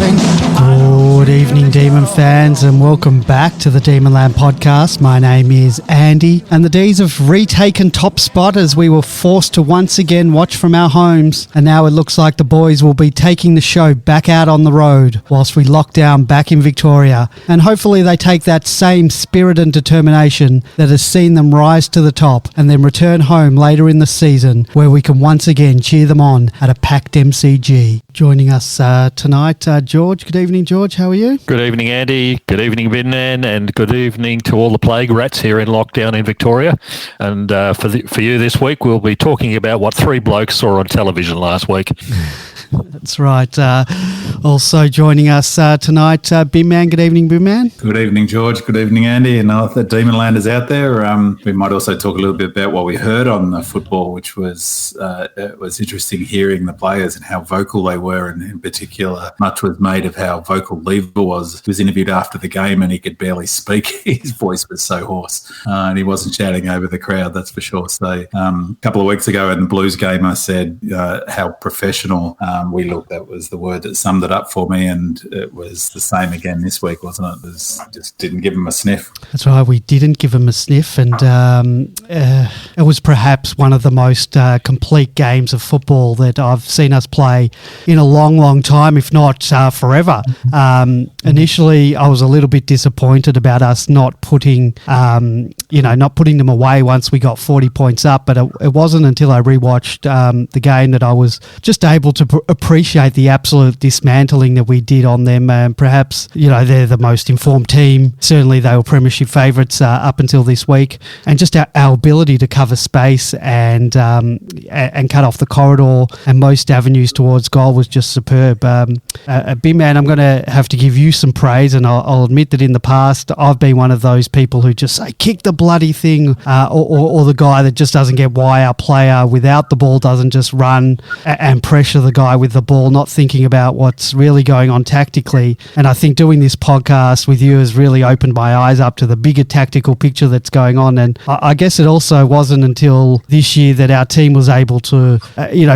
evening. Good evening, Demon fans, and welcome back to the Demonland podcast. My name is Andy, and the D's have retaken top spot as we were forced to once again watch from our homes, and now it looks like the boys will be taking the show back out on the road whilst we lock down back in Victoria, and hopefully they take that same spirit and determination that has seen them rise to the top and then return home later in the season where we can once again cheer them on at a packed MCG. Joining us tonight, George. Good evening, George. How are you? Good evening, Andy. Good evening, Binnan, and good evening to all the plague rats here in lockdown in Victoria. And for you this week, we'll be talking about what three blokes saw on television last week. That's right. Also joining us tonight, Bim Man. Good evening, Bim Man. Good evening, George. Good evening, Andy. And all the Demonlanders out there. We might also talk a little bit about what we heard on the football, which was it was interesting hearing the players and how vocal they were, and in particular, much was made of how vocal Lever was. He was interviewed after the game and he could barely speak. His voice was so hoarse, and he wasn't shouting over the crowd, that's for sure. So a couple of weeks ago in the Blues game, I said how professional we looked. That was the word that summed it up for me, and it was the same again this week, wasn't it? Just didn't give him a sniff. That's right, we didn't give him a sniff, and it was perhaps one of the most complete games of football that I've seen us play in a long, long time, if not forever. Initially, I was a little bit disappointed about us not putting them away once we got 40 points up, but it wasn't until I rewatched the game that I was just able to appreciate the absolute dismantling that we did on them. Perhaps, they're the most informed team. Certainly they were premiership favourites up until this week. And just our ability to cover space and cut off the corridor and most avenues towards goal was just superb. Big man, I'm going to have to give you some praise, and I'll admit that in the past I've been one of those people who just say, kick the bloody thing, or the guy that just doesn't get why our player without the ball doesn't just run and pressure the guy with the ball, not thinking about what's really going on tactically. And I think doing this podcast with you has really opened my eyes up to the bigger tactical picture that's going on. And I guess it also wasn't until this year that our team was able to,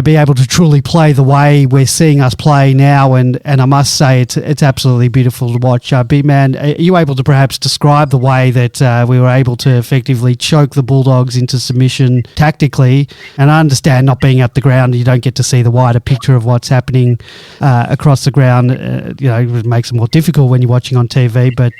be able to truly play the way we're seeing us play now. And I must say, it's absolutely beautiful to watch. Big man, are you able to perhaps describe the way that we were able to effectively choke the Bulldogs into submission tactically? And I understand not being at the ground, you don't get to see the wider picture of what's happening across the ground. It makes it more difficult when you're watching on TV, but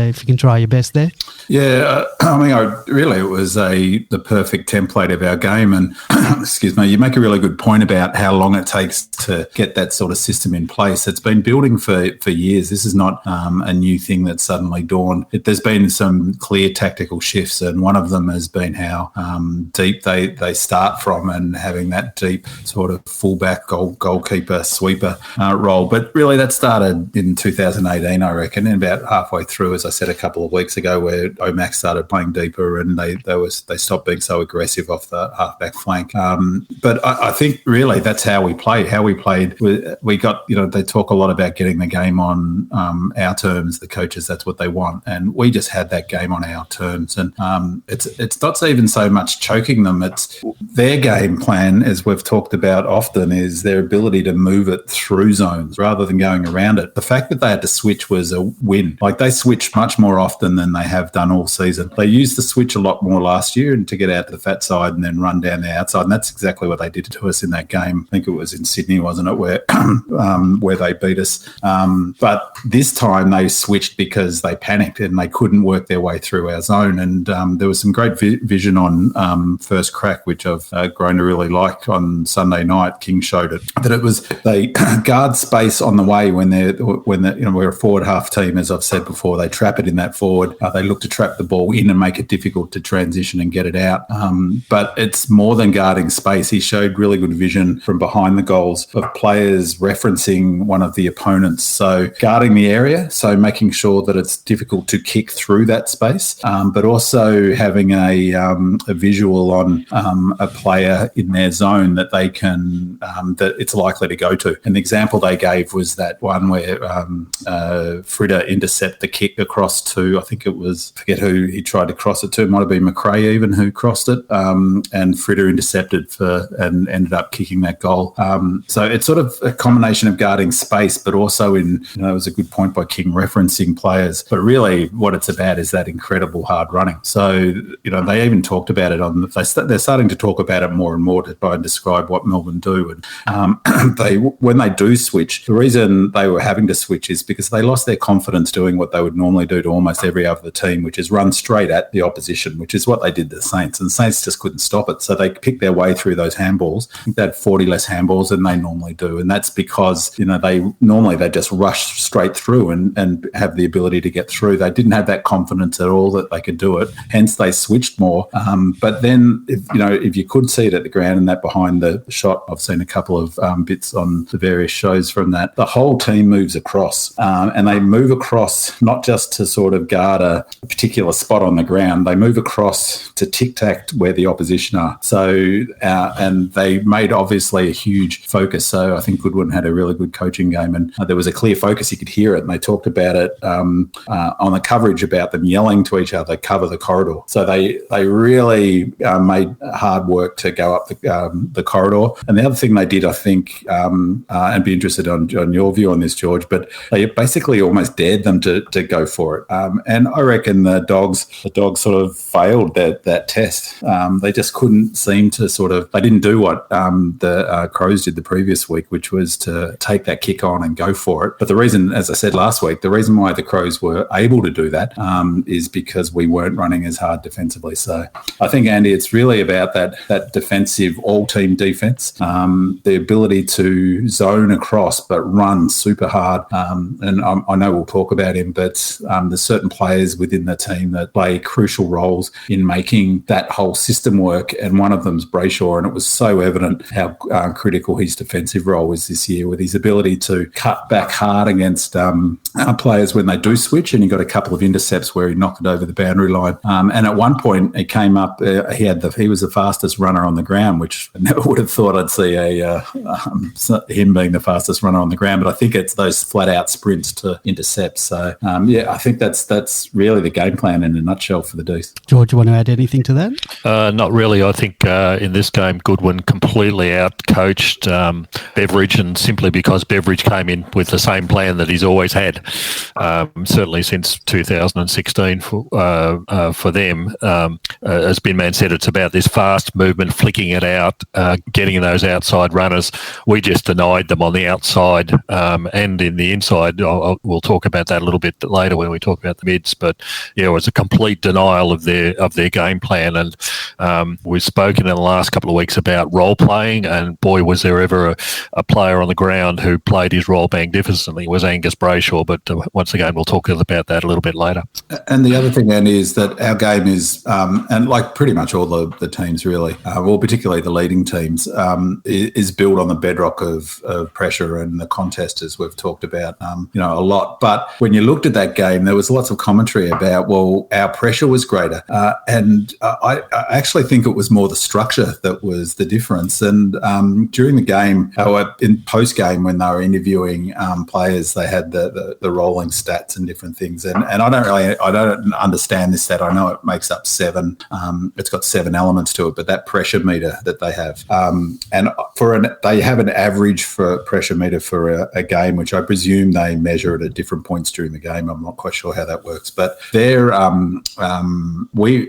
if you can try your best there. Yeah, it was the perfect template of our game. And excuse me, you make a really good point about how long it takes to get that sort of system in place. It's been building for years. This is not a new thing that suddenly dawned. There's been some clear tactical shifts, and one of them has been how deep they start from, and having that deep sort of fullback goalkeeper sweeper role. But really that started in 2018, I reckon, and about halfway through, as I said a couple of weeks ago, where Omac started playing deeper and they stopped being so aggressive off the halfback flank. But I think really that's how we played. We got, they talk a lot about getting the game on our terms, the coaches, that's what they want. And we just had that game on our terms. And it's not even so much choking them. It's their game plan, as we've talked about often, is their ability to move it through zones rather than going around it. The fact that they had to switch was a win. Like, they switched much more often than they have done all season. They used the switch a lot more last year, and to get out to the fat side and then run down the outside. And that's exactly what they did to us in that game. I think it was in Sydney, wasn't it, where they beat us. But this time they switched because they panicked and they couldn't work their way through our zone. And there was some great vision on First Crack, which I've grown to really like. On Sunday night, King showed it, that it was they guard space on the way when we're a forward half team, as I've said before. They trap it in that forward. They look to trap the ball in and make it difficult to transition and get it out. But it's more than guarding space. He showed really good vision from behind the goals of players referencing one of the opponents. So guarding the area, so making sure that it's difficult to kick through that space, but also having a visual on a player in their zone that they can that it's likely to go to. An example they gave save was that one where Fritter intercepted the kick across to, I think it was, forget who he tried to cross it to. It might have been McRae even who crossed it, and Fritter intercepted and ended up kicking that goal. So it's sort of a combination of guarding space, but also it was a good point by King referencing players. But really what it's about is that incredible hard running. So, they even talked about it they're starting to talk about it more and more to try and describe what Melbourne do. And when they do switch, the reason they were having to switch is because they lost their confidence doing what they would normally do to almost every other team, which is run straight at the opposition, which is what they did to the Saints. And the Saints just couldn't stop it. So they picked their way through those handballs. I think they had 40 less handballs than they normally do. And that's because, they just rush straight through and have the ability to get through. They didn't have that confidence at all that they could do it. Hence, they switched more. But then, if you could see it at the ground and that behind the shot, I've seen a couple of bits on the various shows from that, the whole team moves across. And they move across not just to sort of guard a particular spot on the ground. They move across to tic-tac where the opposition are. So, and they made obviously a huge focus. So I think Goodwin had a really good coaching game, and there was a clear focus. You could hear it, and they talked about it on the coverage about them yelling to each other, cover the corridor. So they really made hard work to go up the corridor. And the other thing they did, I think, and be interested on your view on this, George, but they basically almost dared them to go for it. And I reckon the dogs sort of failed that test. They just couldn't seem to they didn't do what the Crows did the previous week, which was to take that kick on and go for it. But the reason, as I said last week, the reason why the Crows were able to do that is because we weren't running as hard defensively. So I think, Andy, it's really about that defensive all-team defense, the ability to zone across but run super hard. And I know we'll talk about him, but there's certain players within the team that play crucial roles in making that whole system work, and one of them's Brayshaw, and it was so evident how critical his defensive role was this year, with his ability to cut back hard against players when they do switch, and he got a couple of intercepts where he knocked it over the boundary line. And at one point, it came up, he was the fastest runner on the ground, which I never would have thought I'd see him being the fastest runner on the ground, but I think it's those flat-out sprints to intercept. So, I think that's really the game plan in a nutshell for the D's. George, you want to add anything to that? Not really. I think in this game, Goodwin completely out-coached Beveridge, and simply because Beveridge came in with the same plan that he's always had, certainly since 2016 for them. As Binman said, it's about this fast movement, flicking it out, getting those outside runners. We just denied them on the outside and in the inside. We'll talk about that a little bit later when we talk about the mids, but it was a complete denial of their game plan. And we've spoken in the last couple of weeks about role playing, and boy, was there ever a player on the ground who played his role magnificently. It was Angus Brayshaw, but once again, we'll talk about that a little bit later. And the other thing, Andy, is that our game is, and like pretty much all the teams really, well, particularly the leading teams, is built on the bedrock of pressure and the contest, as we've talked about, a lot. But when you looked at that game, there was lots of commentary about, well, our pressure was greater. And I actually think it was more the structure that was the difference. And during the game, in post-game, when they were interviewing players, they had the rolling stats and different things. And I don't understand this stat. I know it makes up 7. It's got 7 elements to it, but that pressure meter that they have, and they have an average for pressure meter for a game, which I presume they measure it at different points during the game. I'm not quite sure how that works, but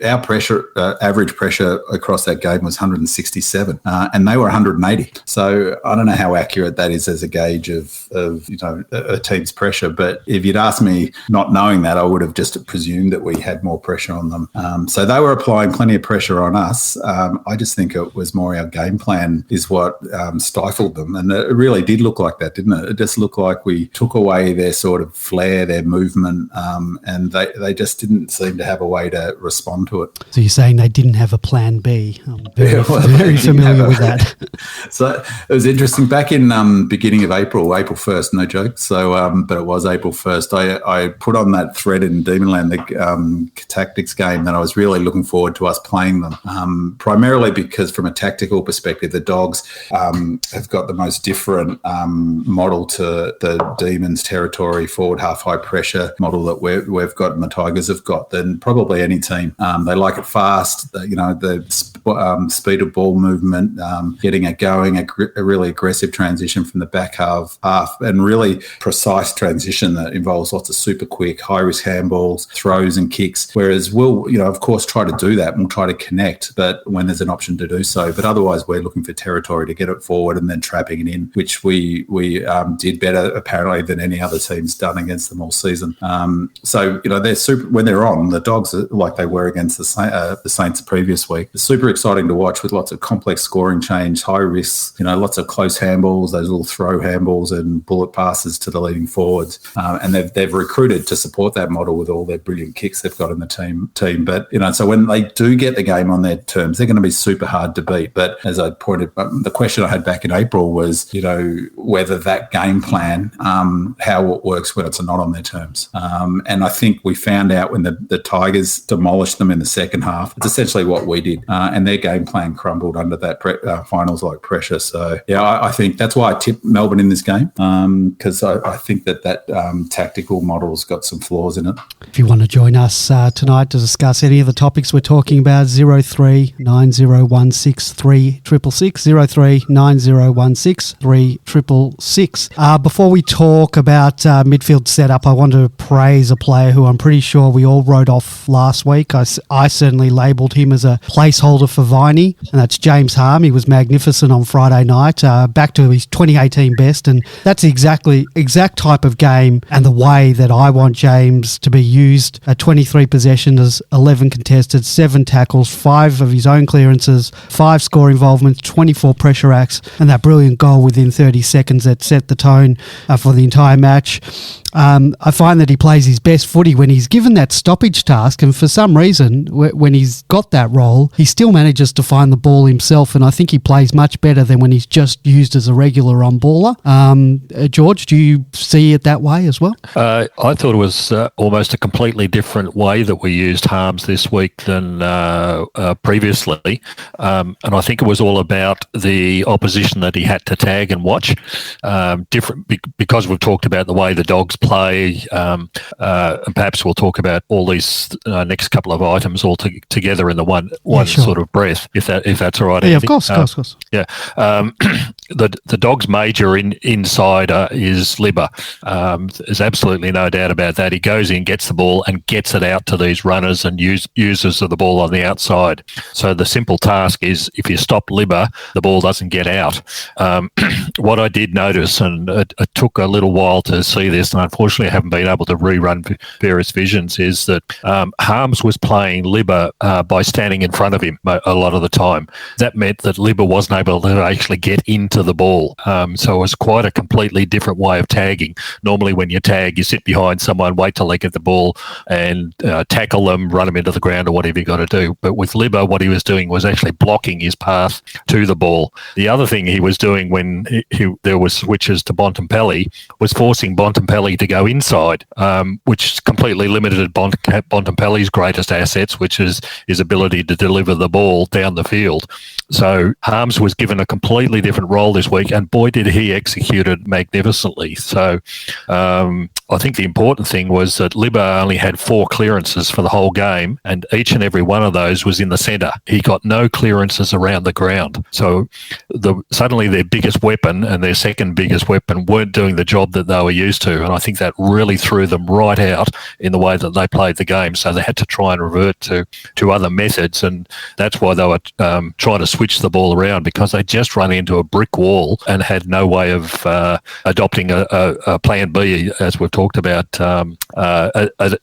our pressure average pressure across that game was 167, and they were 180. So I don't know how accurate that is as a gauge of a team's pressure. But if you'd asked me, not knowing that, I would have just presumed that we had more pressure on them. So they were applying plenty of pressure on us. I just think it was more our game plan is what stifled them, and it really did look like that, didn't it? It just looked like we took away their sort of flair, their movement, and they just didn't seem to have a way to respond to it. So you're saying they didn't have a plan B? I'm very familiar with that. So it was interesting. Back in beginning of April 1st, no joke. So, but it was April 1st. I put on that thread in Demonland, the tactics game, that I was really looking forward to us playing them. Primarily because from a tactical perspective, the Dogs have got the most different model to the Demons territory, forward half high pressure model that we've got and the Tigers have got than probably any team. They like it fast, the speed of ball movement, getting it going, a really aggressive transition from the back half, and really precise transition that involves lots of super quick, high risk handballs, throws and kicks. Whereas we'll, of course, try to do that and we'll try to connect, but when there's an option to do so. But otherwise, we're looking for territory to get it forward and then trapping it in, which we did better apparently than any other team's done against them all season. So they're super when they're on. The Dogs are like they were against the Saints the previous week. It's super exciting to watch with lots of complex scoring change, high risks, lots of close handballs, those little throw handballs and bullet passes to the leading forwards. And they've recruited to support that model with all their brilliant kicks they've got in the team. But so when they do get the game on their terms, they're going to be super hard to beat. But as I pointed, the question I had back in April was, whether that game plan, how it works when it's not on their terms. And I think we found out when the Tigers demolished them in the second half. It's essentially what we did, and their game plan crumbled under that finals-like pressure. So, I think that's why I tipped Melbourne in this game, because I think that tactical model's got some flaws in it. If you want to join us tonight to discuss any of the topics we're talking about, 03 9016 3666, 03 9016 3666. Before we talk about midfield setup, I want to praise a player who I'm pretty sure we all wrote off last week. I certainly labelled him as a placeholder for Viney, and that's James Harm. He was magnificent on Friday night, back to his 2018 best, and that's the exact type of game and the way that I want James to be used. 23 possessions, 11 contested, 7 tackles, 5 of his own clearances, 5 score involvements, 24 pressure acts, and that brilliant goal within 30 seconds that set the tone for the entire match. I find that he plays his best footy when he's given that stoppage task, and for some reason, when he's got that role, he still manages to find the ball himself, and I think he plays much better than when he's just used as a regular on-baller. George, do you see it that way as well? I thought it was almost a completely different way that we used Harms this week than previously, and I think it was all about the opposition that he had to tag and watch. Different because we've talked about the way the Dogs play, and perhaps we'll talk about all these next couple of items all together in the one sure. sort of breath, if that's all right. Yeah, Andy. of course. Yeah, the Dogs' major insider is Libba. There's absolutely no doubt about that. He goes in, gets the ball, and gets it out to these runners and users of the ball on the outside. So the simple task is, if you stop Libba, the ball doesn't get out. What I did notice, and it took a little while to see this, and unfortunately I haven't been able to rerun various visions, is that Harms was playing Libba by standing in front of him a lot of the time. That meant that Libba wasn't able to actually get into the ball. So it was quite a completely different way of tagging. Normally when you tag, you sit behind someone, wait till they get the ball and tackle them, run them into the ground or whatever you got to do. But with Libba, what he was doing was actually blocking his path to the ball. The other thing he was doing when there was switches to Bontempelli was forcing Bontempelli to go inside, which completely limited Bontempelli's greatest assets, which is his ability to deliver the ball down the field. So Harms was given a completely different role this week, and boy, did he execute it magnificently. So I think the important thing was that Libba only had 4 clearances for the whole game, and each and every one of those was in the centre. He got no clearances around the ground. So suddenly their biggest weapon and their second biggest weapon weren't doing the job that they were used to, and I think that really threw them right out in the way that they played the game. So they had to try and revert to other methods, and that's why they were trying to switch the ball around, because they just run into a brick wall and had no way of adopting a plan B, as we've talked about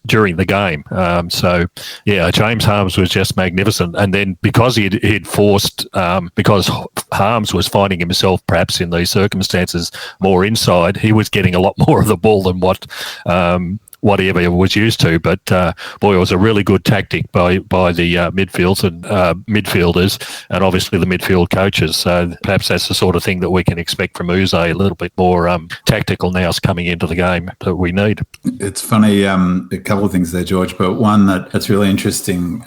during the game. So James Harms was just magnificent, and then because he'd forced, because Harms was finding himself perhaps in these circumstances more inside, he was getting a lot more of the ball than what what he ever was used to. But boy, it was a really good tactic by the midfielders and obviously the midfield coaches. So perhaps that's the sort of thing that we can expect from Uze, a little bit more tactical now coming into the game that we need. It's funny, a couple of things there, George, but one that's really interesting,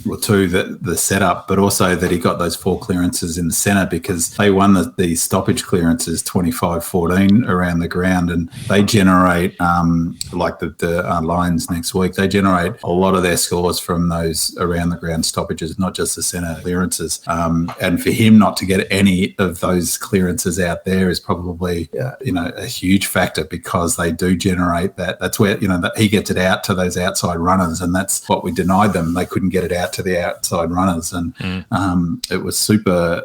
well, two, the setup, but also that he got those 4 clearances in the centre, because they won the stoppage clearances 25-14 around the ground, and they generate, like the Lions next week, they generate a lot of their scores from those around the ground stoppages, not just the centre clearances. And for him not to get any of those clearances out there is probably, a huge factor, because they do generate that. That's where, that he gets it out to those outside runners, and that's what we denied them. They couldn't get it out to the outside runners, and it was super,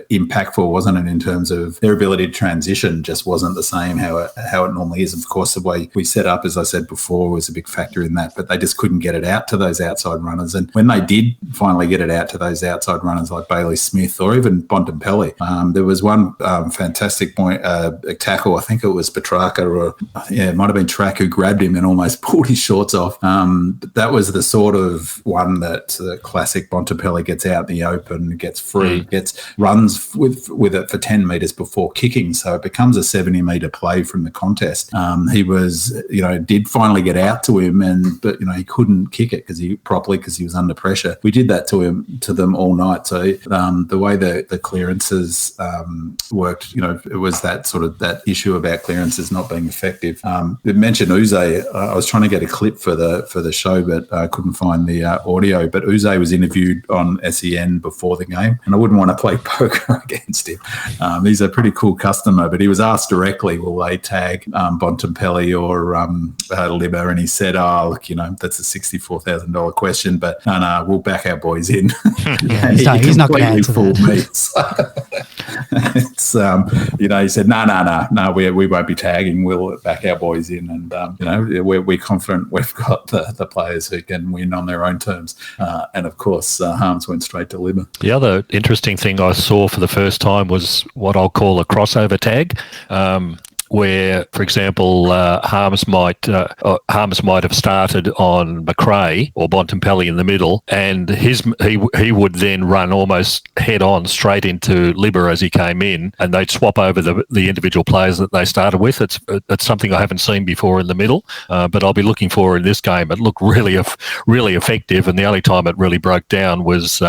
impactful, wasn't it, in terms of their ability to transition just wasn't the same how it normally is. Of course, the way we set up, as I said before, was a big factor in that, but they just couldn't get it out to those outside runners. And when they did finally get it out to those outside runners like Bailey Smith or even Bontempelli, there was one fantastic point, tackle, I think it was Petrarca, or it might have been Track, who grabbed him and almost pulled his shorts off. That was the sort of one that the classic Bontempelli gets out in the open, gets free, runs with it for 10 metres before kicking, so it becomes a 70-metre play from the contest. He was, did finally get out to him, but he couldn't kick it because he was under pressure. We did that to them all night. So the way the clearances worked, it was that issue about clearances not being effective. You mentioned Uze. I was trying to get a clip for the show, but I couldn't find the audio. But Uze was interviewed on SEN before the game, and I wouldn't want to play poker against him. He's a pretty cool customer, but he was asked directly, will they tag Bontempelli or Libba? And he said, look, that's a $64,000 question, but no, we'll back our boys in. Yeah, he's not going to answer fooled that. me. So it's, he said, no, we won't be tagging. We'll back our boys in, and we're confident we've got the players who can win on their own terms. And of course, Harms went straight to Libba. The other interesting thing I saw for the first time was what I'll call a crossover tag. Where, for example, Harms might have started on McRae or Bontempelli in the middle, and he would then run almost head on straight into Libba as he came in, and they'd swap over the individual players that they started with. It's something I haven't seen before in the middle, but I'll be looking for in this game. It looked really effective, and the only time it really broke down was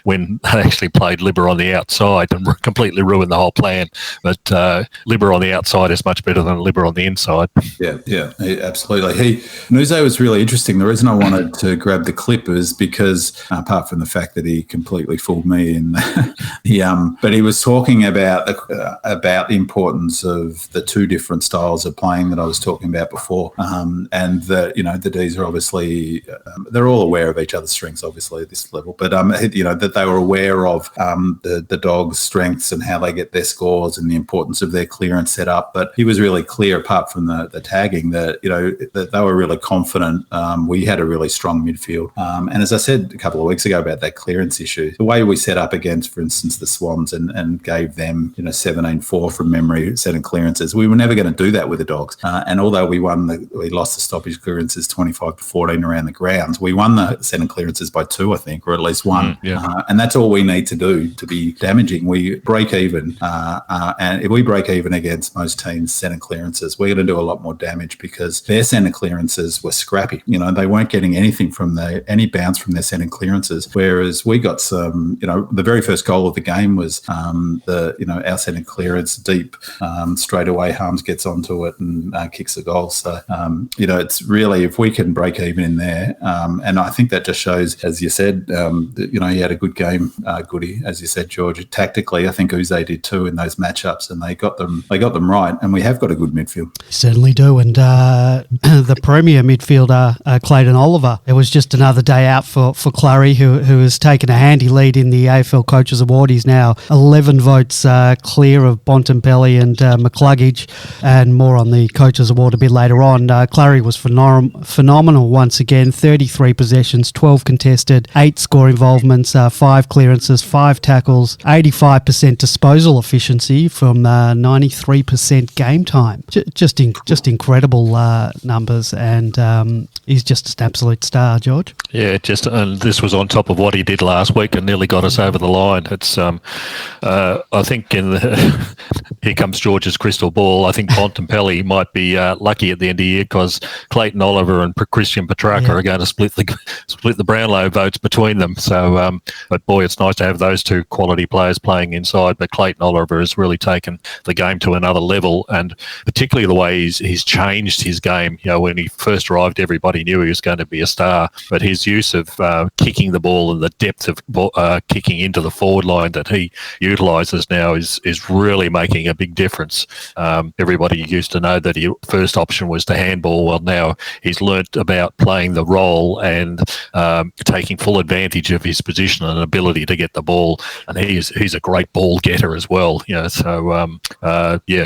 when they actually played Libba on the outside and completely ruined the whole plan. But Libba on the outside is much better than Libba on the inside. Yeah, absolutely. Uze was really interesting. The reason I wanted to grab the clip is because, apart from the fact that he completely fooled me, but he was talking about the importance of the two different styles of playing that I was talking about before, and that the D's are obviously they're all aware of each other's strengths, obviously at this level, but that they were aware of the Dogs' strengths and how they get their scores and the importance of their clearance setup. But he was really clear, apart from the tagging, that that they were really confident. We had a really strong midfield, and as I said a couple of weeks ago about that clearance issue, the way we set up against, for instance, the Swans and gave them 17-4 from memory centre clearances, we were never going to do that with the Dogs. And although we lost the stoppage clearances 25-14 around the grounds, we won the centre clearances by 2, I think, or at least 1. And that's all we need to do to be damaging. We break even, and if we break even against most teams' centre clearances, we're going to do a lot more damage, because their centre clearances were scrappy. They weren't getting anything from any bounce from their centre clearances, whereas we got some. The very first goal of the game was our centre clearance deep, straight away. Harms gets onto it and kicks the goal. So it's really, if we can break even in there, and I think that just shows, as you said, he had a good game, Goody, as you said, George. Tactically, I think Uze did too in those matchups, and they got them right. And we have got a good midfield. Certainly do. And the premier midfielder, Clayton Oliver, it was just another day out for Clary, who has taken a handy lead in the AFL Coaches Award. He's now 11 votes clear of Bontempelli and McCluggage, and more on the Coaches Award a bit later on. Clary was phenomenal once again. 33 possessions, 12 contested, 8 score involvements, 5 clearances, 5 tackles, 85% disposal efficiency from 93% game game time. Just incredible numbers, and he's just an absolute star, George. Yeah, this was on top of what he did last week and nearly got us over the line. It's I think here comes George's crystal ball. I think Bontempelli might be lucky at the end of the year because Clayton Oliver and Christian Petrarca are going to split the Brownlow votes between them. So, but boy, it's nice to have those two quality players playing inside. But Clayton Oliver has really taken the game to another level, and particularly the way he's changed his game. You know, when he first arrived, everybody knew he was going to be a star, but his use of kicking the ball and the depth of kicking into the forward line that he utilises now is really making a big difference. Everybody used to know that his first option was to handball. Well, now he's learnt about playing the role and taking full advantage of his position and ability to get the ball. And he's a great ball getter as well. You know, so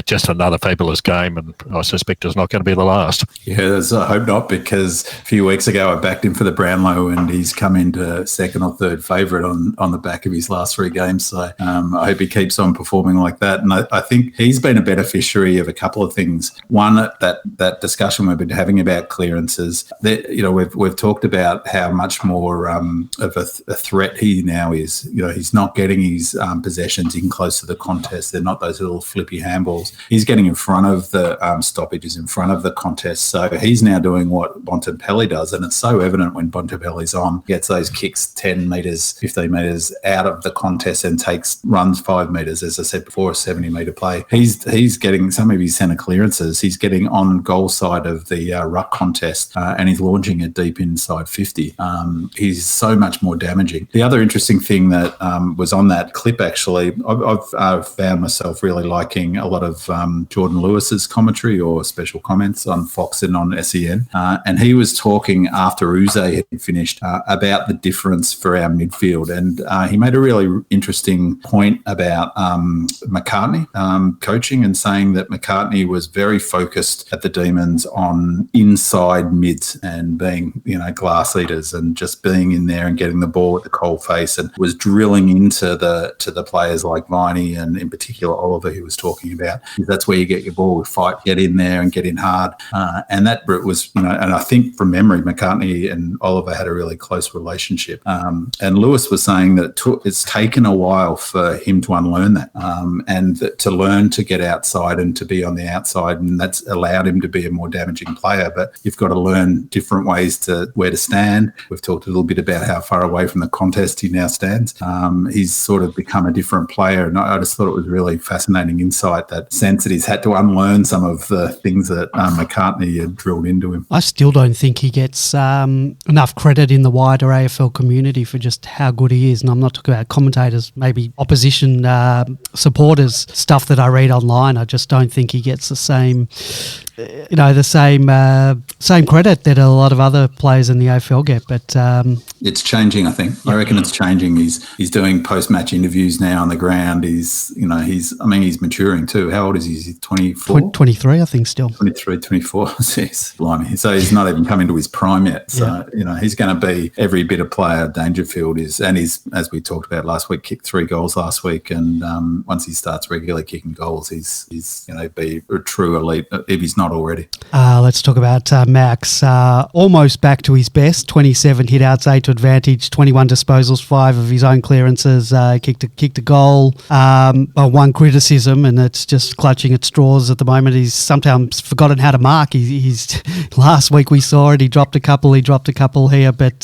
just another fabulous game, and I suspect it's not going to be the last. Yes, I hope not, because a few weeks ago I backed him for the Brownlow, and he's come into second or third favourite on the back of his last 3 games. So I hope he keeps on performing like that. And I think he's been a beneficiary of a couple of things. One, that discussion we've been having about clearances. We've talked about how much more of a threat he now is. You know, he's not getting his possessions in close to the contest. They're not those little flippy handballs. He's getting in front of the stoppages, in front of the contest. So he's now doing what Bontempelli does, and it's so evident when Bontempelli's on, gets those kicks 10 metres, 15 metres out of the contest and runs 5 metres, as I said before, a 70-metre play. He's getting some of his centre clearances. He's getting on goal side of the ruck contest and he's launching it deep inside 50. He's so much more damaging. The other interesting thing that was on that clip, actually, I've found myself really liking a lot of Jordan Lewis's commentary or special comments on Fox and on SEN. And he was talking after Uze had finished about the difference for our midfield. And he made a really interesting point about McCartney coaching, and saying that McCartney was very focused at the Demons on inside mids and being, glass eaters and just being in there and getting the ball at the cold face, and was drilling into the players like Viney and in particular Oliver, who was talking about. That's where you get your ball, fight, get in there and get in hard. And that was, and I think from memory, McCartney and Oliver had a really close relationship. And Lewis was saying that it's taken a while for him to unlearn that and to learn to get outside and to be on the outside, and that's allowed him to be a more damaging player. But you've got to learn different ways to where to stand. We've talked a little bit about how far away from the contest he now stands. He's sort of become a different player, and I just thought it was really fascinating insight, that sense that he's had to unlearn some of the things that McCartney had drilled into him. I still don't think he gets enough credit in the wider AFL community for just how good he is. And I'm not talking about commentators, maybe opposition supporters, stuff that I read online. I just don't think he gets the same same credit that a lot of other players in the AFL get. But it's changing, I think. I reckon it's changing. He's doing post-match interviews now on the ground. He's maturing too. How old is he? Is he 24? 23, I think still. 23, 24. Jeez, blimey. So he's not even come into his prime yet. So, he's going to be every bit of player Dangerfield is. And he's, as we talked about last week, kicked 3 goals last week. And once he starts regularly kicking goals, he's be a true elite, if he's not already. Let's talk about Max. Almost back to his best, 27 hit-outs, 8 to advantage, 21 disposals, 5 of his own clearances, kicked a goal. One criticism, and it's just clutching at straws at the moment, he's sometimes forgotten how to mark. He's last week we saw it, he dropped a couple here, but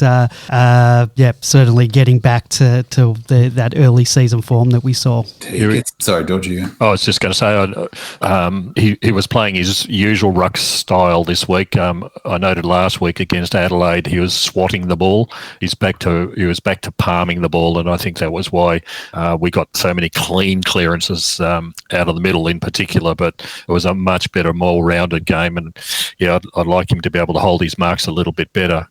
certainly getting back to that early season form that we saw. Sorry, George, you. I was just going to say, he was playing his usual ruck style this week. I noted last week against Adelaide, he was swatting the ball. He was back to palming the ball, and I think that was why we got so many clean clearances out of the middle in particular. But it was a much better, more rounded game, and I'd like him to be able to hold his marks a little bit better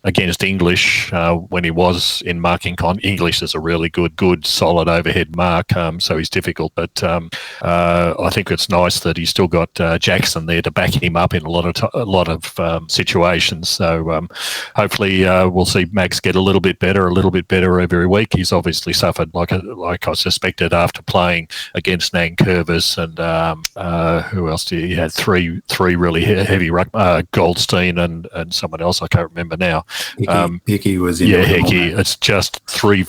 against English when he was in marking. English is a really good, solid overhead mark, so he's difficult. But I think it's nice that he's still got Jackson there there to back him up in a lot of situations. So hopefully we'll see Max get a little bit better every week. He's obviously suffered like I suspected after playing against Nankervis and who else did he had three really heavy Goldstein and someone else I can't remember now. Hickey was in. Yeah, Hickey. It's just three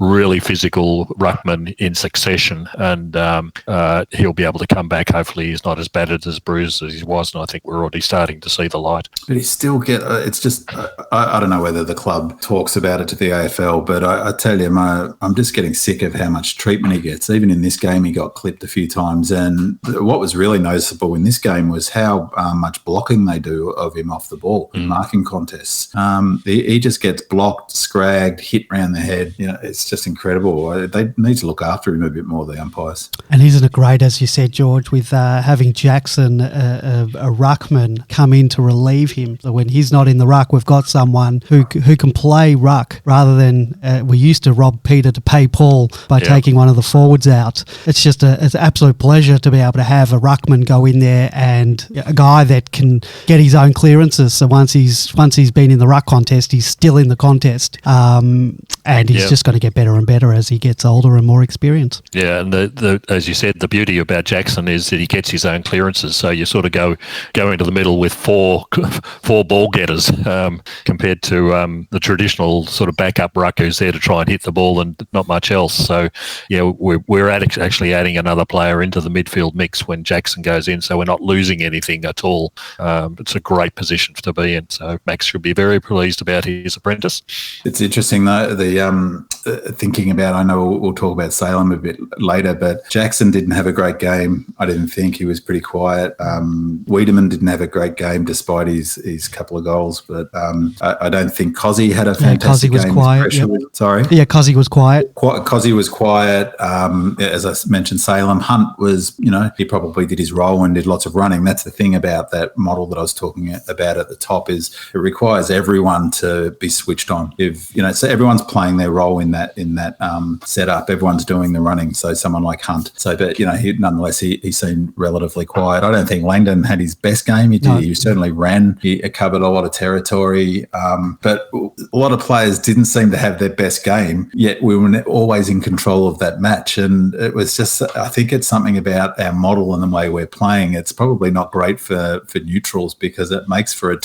really physical ruckmen in succession, and he'll be able to come back. Hopefully he's not as battered as bruised as he was, and I think we're already starting to see the light. But he still it's just, I don't know whether the club talks about it to the AFL, but I tell you, I'm just getting sick of how much treatment he gets. Even in this game, he got clipped a few times, and what was really noticeable in this game was how much blocking they do of him off the ball in marking contests. He just gets blocked, scragged, hit round the head. It's just incredible. They need to look after him a bit more, the umpires. And isn't it great, as you said, George, with having Jackson, a ruckman, come in to relieve him. So when he's not in the ruck, we've got someone who can play ruck rather than we used to rob Peter to pay Paul by taking one of the forwards out. It's just it's an absolute pleasure to be able to have a ruckman go in there and a guy that can get his own clearances. So once he's been in the ruck contest, he's still in the contest, and he's just going to get better and better as he gets older and more experienced. Yeah, and as you said, the beauty about Jackson is that he gets his own clearances. So you sort of go into the middle with four ball getters compared to the traditional sort of backup ruck who's there to try and hit the ball and not much else. So yeah, we're actually adding another player into the midfield mix when Jackson goes in, so we're not losing anything at all. It's a great position to be in. So Max should be very pleased about his apprentice. It's interesting though, the thinking about, I know we'll talk about Salem a bit later, but Jackson didn't have a great game. I didn't think. He was pretty quiet. Wiedemann didn't have a great game despite his couple of goals, but I don't think Cozzy had a fantastic game. Cozzy was quiet. Yep. Sorry? Yeah, Cozzy was quiet. Cozzy was quiet. As I mentioned, Salem. Hunt was, he probably did his role and did lots of running. That's the thing about that model that I was talking about at the top, is it requires everyone to be switched on. So everyone's playing their role in that setup. Everyone's doing the running. So someone like Hunt. But nonetheless, he seemed relatively quiet. I don't think Langdon had his best game. He did. No. He certainly ran. He covered a lot of territory. But a lot of players didn't seem to have their best game. Yet we were always in control of that match. And it was just, I think it's something about our model and the way we're playing. It's probably not great for neutrals, because it makes for a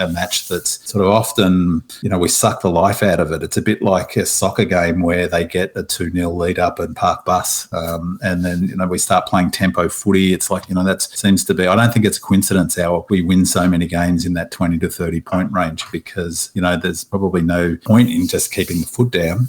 match that's sort of often, we suck the life out of it. It's a bit like a soccer game where they get a 2-0 lead up and park bus. And then, we start playing tempo footy. It's like, that seems to be, I don't think it's a coincidence how we win so many games in that 20 to 30 point range, because, there's probably no point in just keeping the foot down.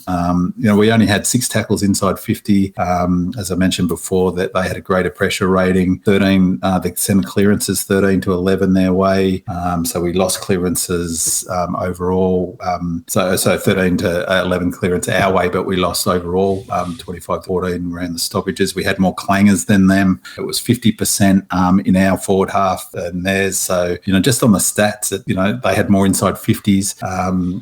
We only had 6 tackles inside 50. As I mentioned before, that they had a greater pressure rating, 13, the centre clearances 13 to 11 their way. So we lost clearances overall. So 13 to 11 clearance our way, but we lost overall 25-14 around the stoppages. We had more clangers than them. It was 50% in our forward half than theirs. So, just on the stats, they had more inside 50s.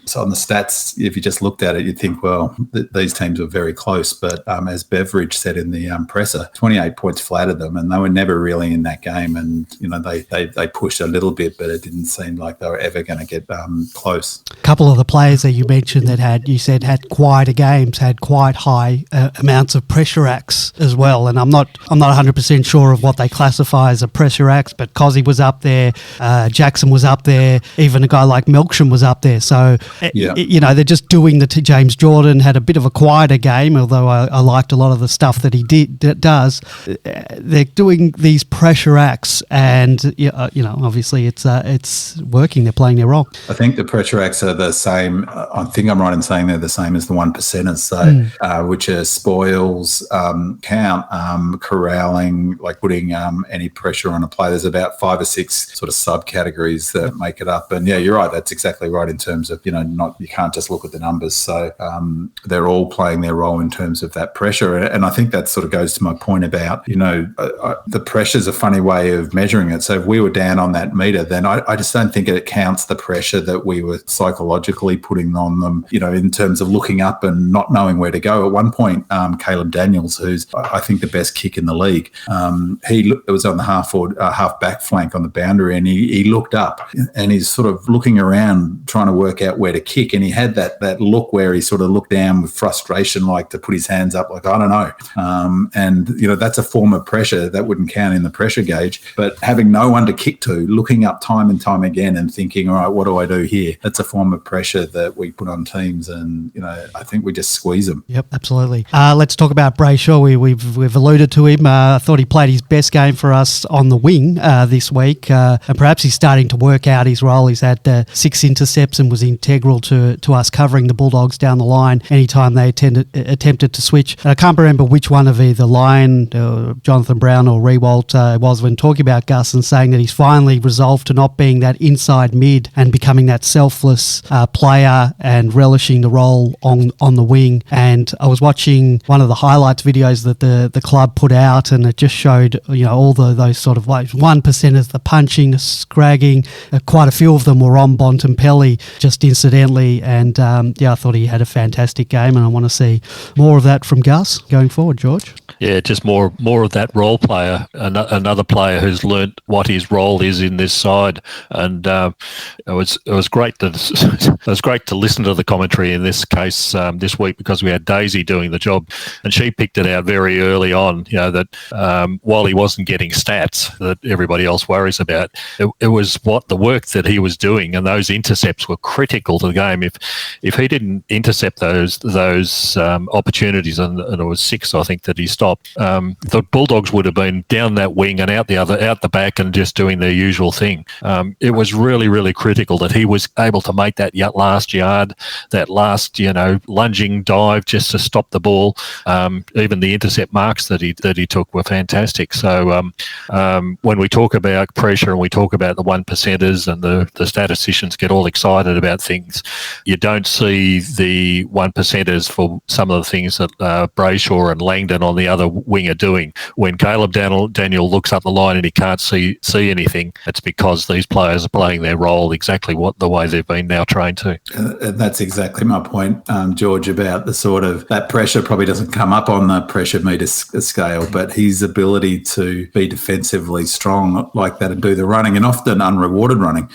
So on the stats, if you just looked at it, you'd think, well, these teams were very close. But as Beveridge said in the presser, 28 points flattered them, and they were never really in that game. And, they pushed a little bit, but it didn't seem like they were ever going to get close. A couple of the players that you mentioned that had quieter games, had quite high amounts of pressure acts as well. And I'm not 100% sure of what they classify as a pressure act, but Cozzy was up there, Jackson was up there, even a guy like Melksham was up there. So, they're just doing James Jordan had a bit of a quieter game, although I liked a lot of the stuff that he does. They're doing these pressure acts, and obviously it's working. They're playing their role. I think the pressure acts are the same. I think I'm right in saying they're the same as the 1%ers, so which are spoils, count, corralling, like putting any pressure on a player. There's about 5 or 6 sort of subcategories that make it up. And yeah, you're right. That's exactly right in terms of, you can't just look at the numbers. So they're all playing their role in terms of that pressure. And I think that sort of goes to my point about, the pressure's a funny way of measuring it. So if we were down on that meter, then I just don't think it counts the pressure that we were psychologically putting on them, in terms of looking up and not knowing where to go. At one point, Caleb Daniels, who's I think, the best kick in the league. It was on the half back flank on the boundary, and he looked up and he's sort of looking around trying to work out where to kick, and he had that look where he sort of looked down with frustration, like to put his hands up, like, I don't know. And that's a form of pressure that wouldn't count in the pressure gauge, but having no one to kick to, looking up time and time again and thinking, all right, what do I do here? That's a form of pressure that we put on teams, and I think we just squeeze them. Yep, absolutely. Let's talk about Brayshaw. We've alluded to him. I thought he played his best game for us on the wing this week, and perhaps he's starting to work out his role. He's had 6 intercepts and was integral to us covering the Bulldogs down the line anytime they attempted to switch. I can't remember which one of either Lyon, Jonathan Brown or Rewalt was when talking about Gus and saying that he's finally resolved to not being that inside mid and becoming that selfless player and relishing the role on the wing. And I was watching one of the highlights videos that the club put out, and it just showed all those sort of like 1%ers, the punching, the scragging. Quite a few of them were on Bontempelli just incidentally, and I thought he had a fantastic game, and I want to see more of that from Gus going forward, George. Yeah, just more of that role player, another player who's learnt what his role is in this side, and it was great to listen to the commentary in this case this week, because we had Daisy doing the job, and she picked it out very early on. That while he wasn't getting stats that everybody else worries about, it was what the work that he was doing, and those intercepts were critical to the game. If he didn't intercept those opportunities, and it was 6, I think, that he stopped, the Bulldogs would have been down that wing and out the back and just doing their usual thing. It was really, really critical that he was able to make that last yard, that last lunging dive just to stop the ball. Even the intercept marks that he took were fantastic. So when we talk about pressure and we talk about the 1%ers and the statisticians get all excited about things, you don't see the 1%ers for some of the things that Brayshaw and Langdon on the other wing are doing. When Caleb Daniel looks up the line and he can't see anything, it's because these players are playing their role exactly the way they've been now trained to. That's exactly my point, George, about the sort of that pressure probably doesn't come up on the pressure meter scale, but his ability to be defensively strong like that and do the running, and often unrewarded running,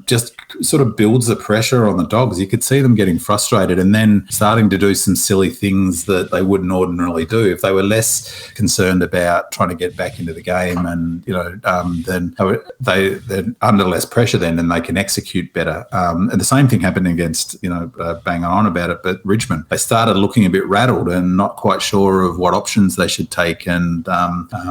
just sort of builds the pressure on the Dogs. You could see them getting frustrated and then starting to do some silly things that they wouldn't ordinarily do. If they were less concerned about trying to get back into the game, and then they're under less pressure then, and they can execute better. And the same thing happened against bang on about it, but Richmond, they started looking a bit rattled and not quite sure of what options they should take, and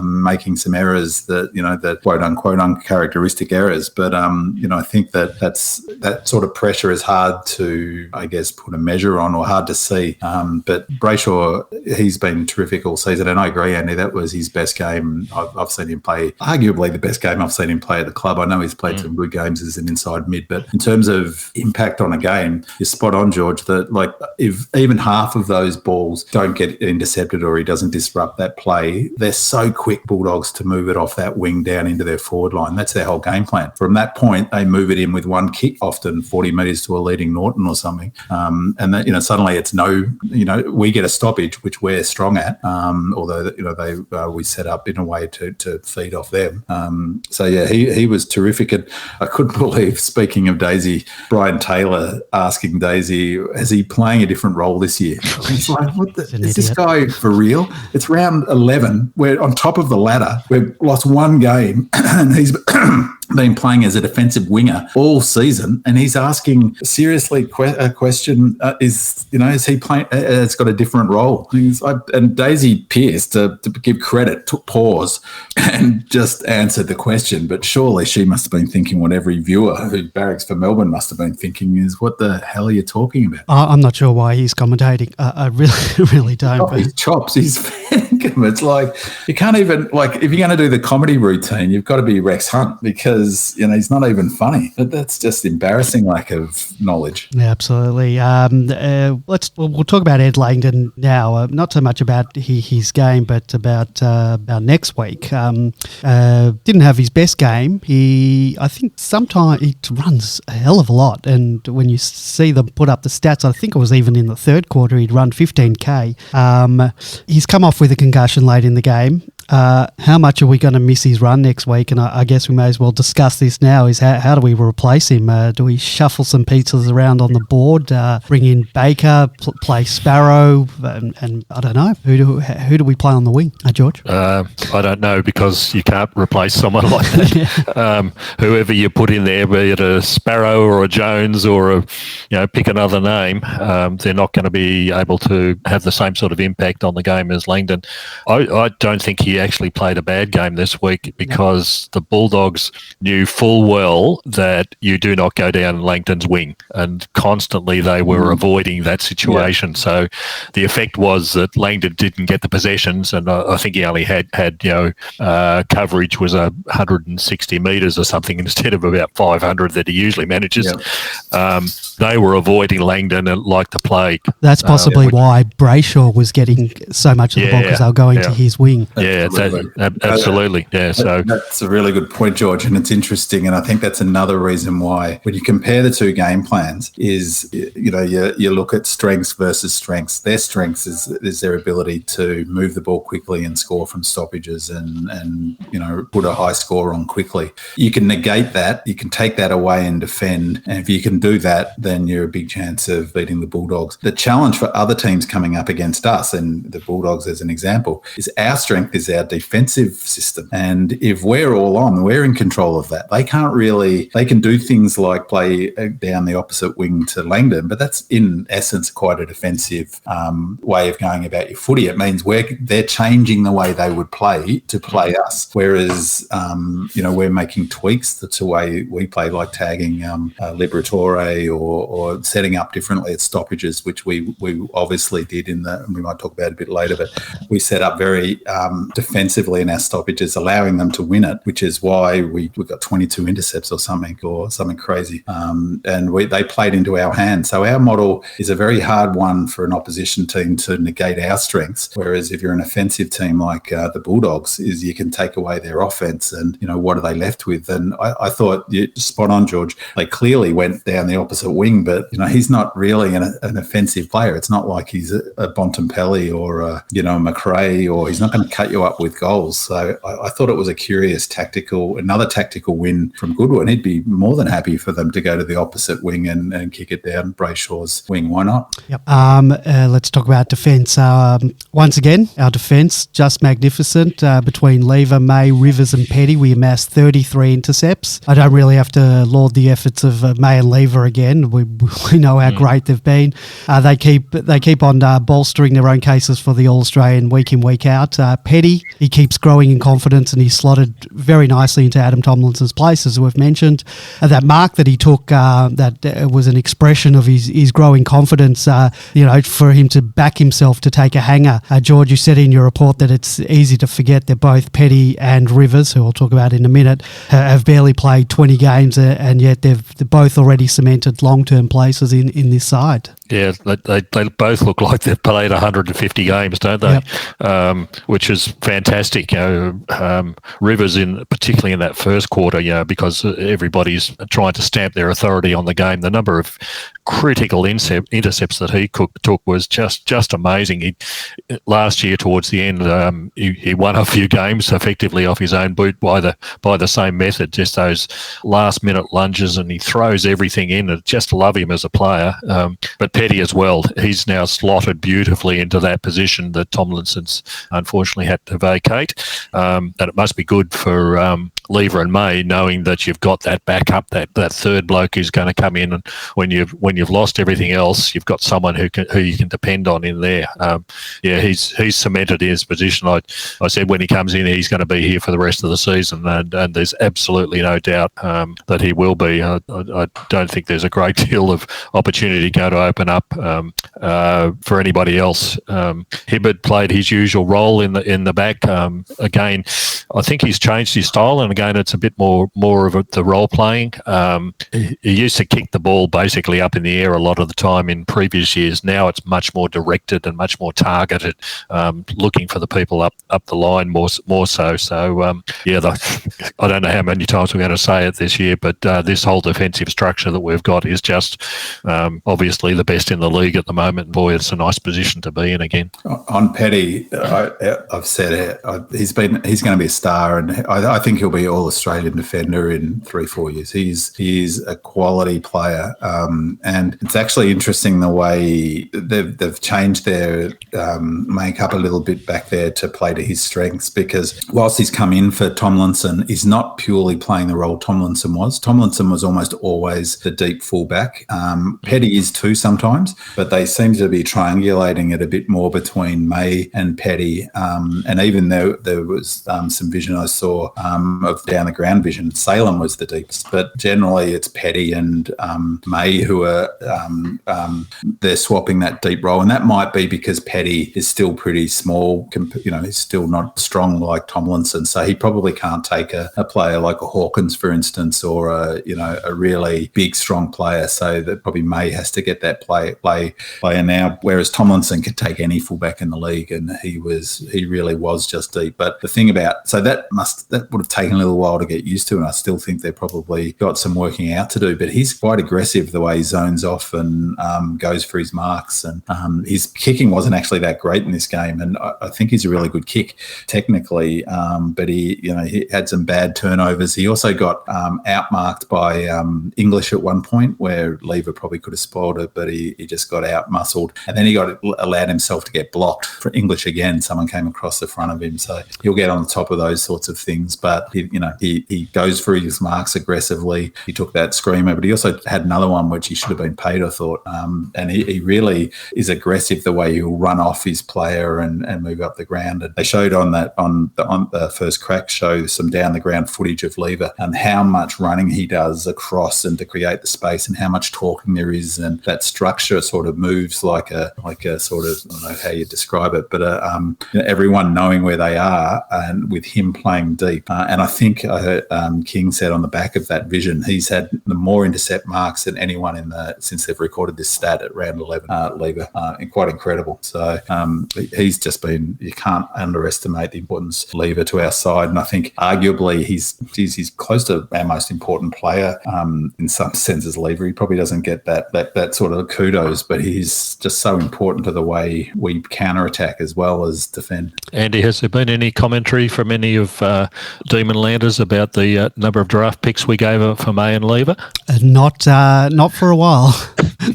making some errors that quote unquote uncharacteristic errors. But I think that sort of pressure is hard to, I guess, put a measure on, or hard to see. But Brayshaw, he's been terrific all season, and I agree, Andy, that was his best game I've seen him play. Arguably the best game I've seen him play at the club. I know he's played some good games as an inside mid, but in terms of impact on a game, you're spot on, George, that like if even half of those balls don't get intercepted or he doesn't disrupt that play, they're so quick, Bulldogs, to move it off that wing down into their forward line. That's their whole game plan. From that point, they move it in with one kick, often 40 metres to a leading Norton or something. And that, suddenly it's we get a stoppage, which we're strong at, although, we set up in a way to feed off them. So yeah, he was terrific. And I couldn't believe, speaking of Daisy, Brian Taylor asking Daisy, is he playing a different role this year? He's like, is this guy for real? It's round 11. We're on top of the ladder. We've lost one game and he's been playing as a defensive winger all season, and he's asking seriously a question: is he playing? It's got a different role. And Daisy Pearce, to give credit, took pause and just answered the question. But surely she must have been thinking what every viewer who barracks for Melbourne must have been thinking is, what the hell are you talking about? I'm not sure why he's commentating. I really don't. His chops, he's it's like you can't even, like, if you're going to do the comedy routine, you've got to be Rex Hunt, because because, he's not even funny. But that's just embarrassing lack of knowledge. Yeah, absolutely. We'll talk about Ed Langdon now. Not so much about his game, but about next week. Didn't have his best game. I think sometimes he runs a hell of a lot, and when you see them put up the stats, I think it was even in the third quarter he'd run 15k. He's come off with a concussion late in the game. How much are we going to miss his run next week? And I guess we may as well discuss this now, is how do we replace him? Do we shuffle some pieces around on the board, bring in Baker, play Sparrow, and I don't know, who do we play on the wing, George? I don't know, because you can't replace someone like that. Whoever you put in there, be it a Sparrow or a Jones or pick another name, they're not going to be able to have the same sort of impact on the game as Langdon. I don't think he actually played a bad game this week, because the Bulldogs knew full well that you do not go down Langton's wing, and constantly they were avoiding that situation. Yeah. So the effect was that Langdon didn't get the possessions, and I think he only had coverage was 160 metres or something instead of about 500 that he usually manages. Yeah. They were avoiding Langdon like the plague. That's possibly why Brayshaw was getting so much of the ball, because they were going to his wing. Yeah, absolutely. Yeah, so that's a really good point, George, and it's interesting, and I think that's another reason why, when you compare the two game plans, is you look at strengths versus strengths. Their strengths is their ability to move the ball quickly and score from stoppages, and put a high score on quickly. You can negate that, you can take that away and defend, and if you can do that, then you're a big chance of beating the Bulldogs. The challenge for other teams coming up against us, and the Bulldogs as an example, is our strength is our defensive system. And if we're all on, we're in control of that. They can do things like play down the opposite wing to Langdon, but that's in essence quite a defensive way of going about your footy. It means they're changing the way they would play to play us. Whereas, we're making tweaks to the way we play, like tagging Liberatore or setting up differently at stoppages, which we obviously did and we might talk about it a bit later, but we set up very defensively in our stoppages, allowing them to win it, which is why we got 22 intercepts or something crazy. And they played into our hands. So our model is a very hard one for an opposition team to negate our strengths. Whereas if you're an offensive team like the Bulldogs, is you can take away their offense, and what are they left with? And I thought spot on, George. They clearly went down the opposite wing, but he's not really an offensive player. It's not like he's a Bontempelli or a McRae, or he's not going to cut you up with goals. So I thought it was another tactical win from Goodwin. He'd be more than happy for them to go to the opposite wing and kick it down Brayshaw's wing. Why not? Yep. Let's talk about defence. Once again, our defence, just magnificent. Between Lever, May, Rivers and Petty, we amassed 33 intercepts. I don't really have to laud the efforts of May and Lever again. We know how great they've been. They keep on bolstering their own cases for the All-Australian week in, week out. Petty, he keeps growing in confidence, and he's slotted very nicely into Adam Tomlinson's place, as we've mentioned. That mark that he took, that was an expression of his growing confidence, for him to back himself to take a hanger. George, you said in your report that it's easy to forget that both Petty and Rivers, who we'll talk about in a minute, have barely played 20 games, and yet they've both already cemented long-term places in this side. Yeah, they both look like they've played 150 games, don't they? Yep. Which is fantastic. Rivers, particularly in that first quarter, because everybody's trying to stamp their authority on the game. The number of critical intercepts that he took was just amazing. Last year, towards the end, he won a few games effectively off his own boot by the same method. Just those last minute lunges, and he throws everything in. I just love him as a player. But Petty as well, he's now slotted beautifully into that position that Tomlinson's unfortunately had to vacate. And it must be good for Lever and May, knowing that you've got that backup, that third bloke who's going to come in, and when you've lost everything else, you've got someone who you can depend on in there. He's cemented his position. I said when he comes in, he's going to be here for the rest of the season, and there's absolutely no doubt that he will be. I don't think there's a great deal of opportunity going to open up for anybody else. Hibberd played his usual role in the back. Again, I think he's changed his style, and again, it's a bit more of the role playing. He used to kick the ball basically up in the air a lot of the time in previous years. Now it's much more directed and much more targeted, looking for the people up the line more so. So I don't know how many times we're going to say it this year, but this whole defensive structure that we've got is just obviously the best in the league at the moment. Boy, it's a nice position to be in again. On Petty, I've said he's going to be a star, and I think he'll be all-Australian defender in 3-4 years. He's a quality player, and it's actually interesting the way they've changed their makeup a little bit back there to play to his strengths, because whilst he's come in for Tomlinson, he's not purely playing the role Tomlinson was. Tomlinson was almost always the deep fullback. Petty is too sometimes, but they seem to be triangulating it a bit more between May and Petty, and even though there was some vision I saw of down the ground vision, Salem was the deepest, but generally it's Petty and May who are they're swapping that deep role, and that might be because Petty is still pretty small. He's still not strong like Tomlinson, so he probably can't take a player like a Hawkins, for instance, or a really big, strong player. So that probably May has to get that player now, whereas Tomlinson could take any fullback in the league, and he really was just deep. But the thing about that would have taken a little while to get used to, and I still think they've probably got some working out to do. But he's quite aggressive the way he zones off and goes for his marks, and his kicking wasn't actually that great in this game, and I think he's a really good kick technically, but he had some bad turnovers. He also got outmarked by English at one point, where Lever probably could have spoiled it, but he just got out-muscled, and then he allowed himself to get blocked for English again. Someone came across the front of him, so he'll get on the top of those sorts of things. But he goes for his marks aggressively. He took that screamer, but he also had another one which he should have been paid, I thought, and he really is aggressive the way he'll run off his player and move up the ground. And they showed on the first crack show some down the ground footage of Lever and how much running he does across and to create the space, and how much talking there is, and that structure sort of moves like a sort of, I don't know how you describe it, but everyone knowing where they are, and with him playing deep. And I think I heard King said on the back of that vision, he's had the more intercept marks than anyone since they've recorded this stat at round 11, Lever, and quite incredible. So he's just been, you can't underestimate the importance of Lever to our side, and I think arguably he's close to our most important player in some senses. Lever, he probably doesn't get that sort of kudos, but he's just so important to the way we counter-attack as well as defend. Andy, has there been any commentary from any of Demon Landers about the number of draft picks we gave for May and Lever? Not for a while.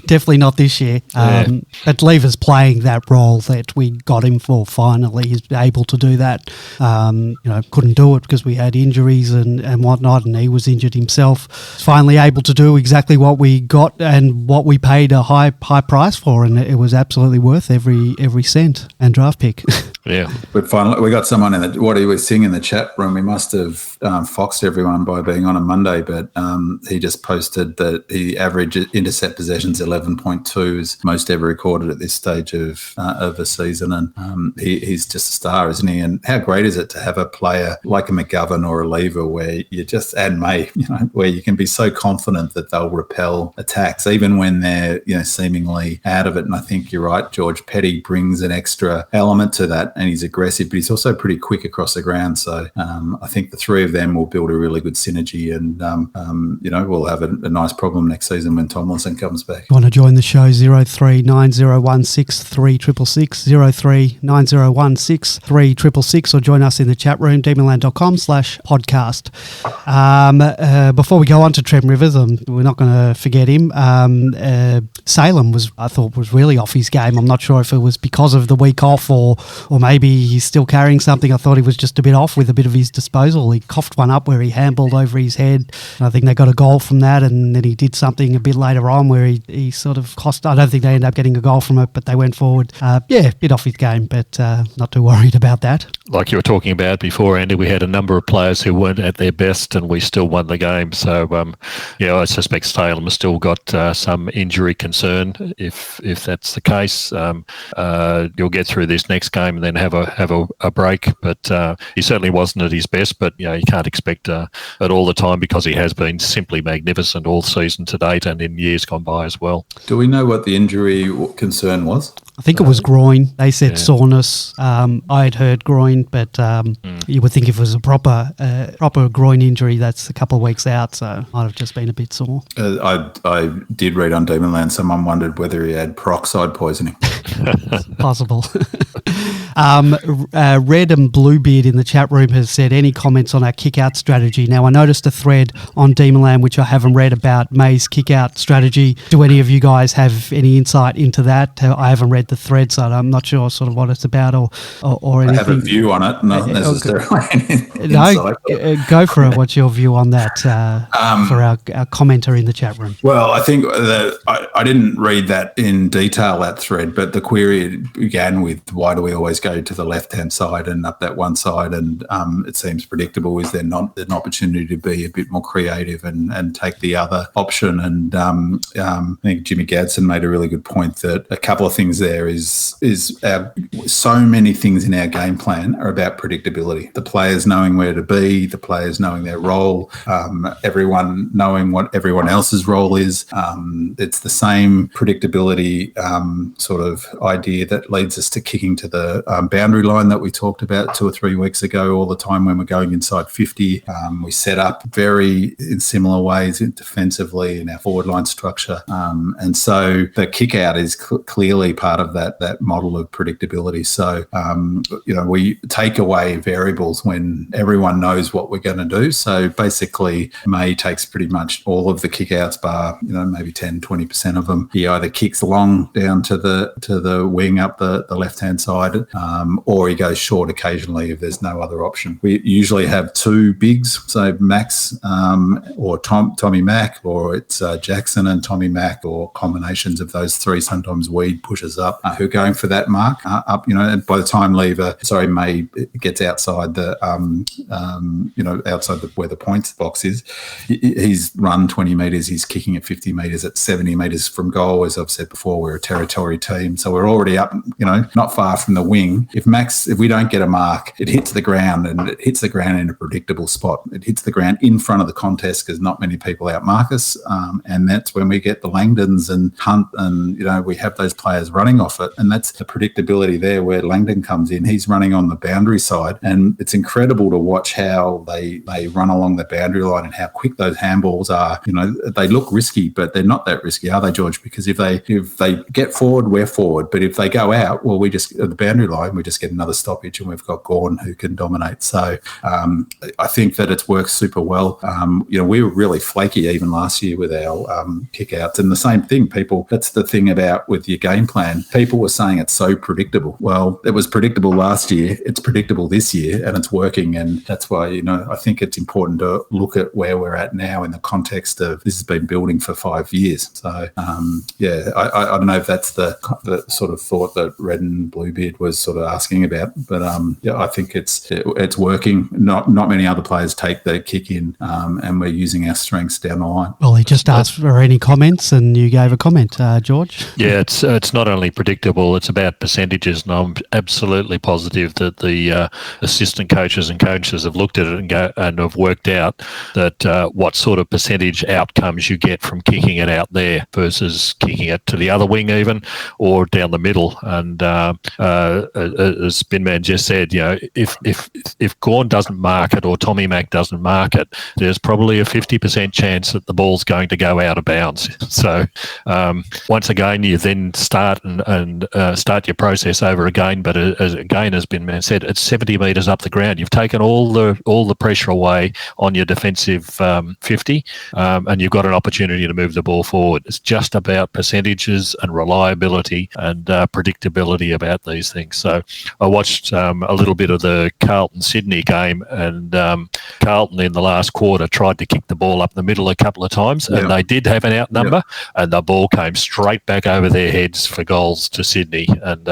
Definitely not this year. But Lever's playing that role that we got him for finally. He's able to do that. Couldn't do it because we had injuries and whatnot, and he was injured himself. He's finally able to do exactly what we got and what we paid a high price for, and it was absolutely worth every cent and draft pick. Yeah. But finally, we got someone what he was seeing in the chat room. We must have foxed everyone by being on a Monday, but he just posted that he average intercept possessions 11.2 is most ever recorded at this stage of a season, and he's just a star, isn't he? And how great is it to have a player like a McGovern or a Lever where you just add May, where you can be so confident that they'll repel attacks even when they're seemingly out of it. And I think you're right, George. Petty brings an extra element to that, and he's aggressive, but he's also pretty quick across the ground. So I think the three of them will build a really good synergy, and we'll have a nice problem next season when Tomlinson comes back. Want to join the show? 0390163666, 0390163666, or join us in the chat room, demonland.com/podcast. Before we go on to Trent Rivers, we're not going to forget him. Salem I thought was really off his game. I'm not sure if it was because of the week off or maybe he's still carrying something. I thought he was just a bit off with a bit of his disposal. He coughed one up where he handballed over his head. And I think they got a goal from that, and then he did something a bit later on where he sort of cost. I don't think they ended up getting a goal from it, but they went forward. A bit off his game, but not too worried about that. Like you were talking about before, Andy, we had a number of players who weren't at their best, and we still won the game. So, I suspect Salem has still got some injury concern. If that's the case, you'll get through this next game, and then and have a break. But he certainly wasn't at his best. But you can't expect it all the time, because he has been simply magnificent all season to date and in years gone by as well. Do we know what the injury concern was? I think it was groin. They said soreness. I had heard groin, but you would think if it was a proper groin injury, that's a couple of weeks out, so might have just been a bit sore. I did read on Demonland, someone wondered whether he had peroxide poisoning. Possible. Red and Bluebeard in the chat room has said, any comments on our kick-out strategy? Now, I noticed a thread on Demonland, which I haven't read, about May's kick-out strategy. Do any of you guys have any insight into that? I haven't read the thread, so I'm not sure sort of what it's about or anything. I have a view on it, not necessarily. No, go for it. What's your view on that for our commenter in the chat room? Well, I think that I didn't read that in detail, that thread, but the query began with, why do we always go to the left-hand side and up that one side? And it seems predictable. Is there not an opportunity to be a bit more creative and take the other option? And I think Jimmy Gadsden made a really good point that a couple of things there is so many things in our game plan are about predictability. The players knowing where to be, the players knowing their role, everyone knowing what everyone else's role is. It's the same predictability sort of idea that leads us to kicking to the boundary line that we talked about 2 or 3 weeks ago all the time when we're going inside 50. We set up very in similar ways defensively in our forward line structure. And so the kick out is clearly part of that model of predictability. So, we take away variables when everyone knows what we're going to do. So basically, May takes pretty much all of the kick outs bar, maybe 10, 20% of them. He either kicks long down to the wing up the left-hand side, or he goes short occasionally if there's no other option. We usually have 2 bigs, so Max or Tommy Mack, or it's Jackson and Tommy Mack, or combinations of those 3. Sometimes Weed pushes up, who are going for that mark up. And by the time May gets outside the outside where the points box is, he's run 20 metres. He's kicking at 50 metres at 70 metres from goal. As I've said before, we're a territory team, so we're already up, not far from the wing. If we don't get a mark, it hits the ground, and it hits the ground in a predictable spot. It hits the ground in front of the contest because not many people outmark us, and that's when we get the Langdons and Hunt, and we have those players running off it, and that's the predictability there where Langdon comes in. He's running on the boundary side, and it's incredible to watch how they run along the boundary line and how quick those handballs are. They look risky, but they're not that risky, are they, George? Because if they get forward, we're forward, but if they go out, well, we just at the boundary line, we just get another stoppage, and we've got Gawn who can dominate. So I think that it's worked super well. We were really flaky even last year with our kick-outs, and the same thing, that's the thing about with your game plan. People were saying it's so predictable. Well, it was predictable last year, it's predictable this year, and it's working, and that's why, I think it's important to look at where we're at now in the context of this has been building for 5 years. So, I don't know if that's the sort of thought that Red and Bluebeard was sort of asking about, but I think it's working. Not many other players take the kick in, and we're using our strengths down the line. Well, he just asked for any comments, and you gave a comment, George. Yeah, it's not only predictable, it's about percentages, and I'm absolutely positive that the assistant coaches and coaches have looked at it and have worked out that what sort of percentage outcomes you get from kicking it out there versus kicking it to the other wing even, or down the middle. And as Binman just said, if Gawn doesn't mark it or Tommy Mack doesn't mark it, there's probably a 50% chance that the ball's going to go out of bounds. So once again, you then start and start your process over again. But as Binman said, it's 70 metres up the ground. You've taken all the pressure away on your defensive 50, and you've got an opportunity to move the ball forward. It's just about percentages and reliability and predictability about these things. So I watched a little bit of the Carlton-Sydney game, and Carlton in the last quarter tried to kick the ball up the middle a couple of times, and they did have an outnumber, and the ball came straight back over their heads for goals to Sydney. And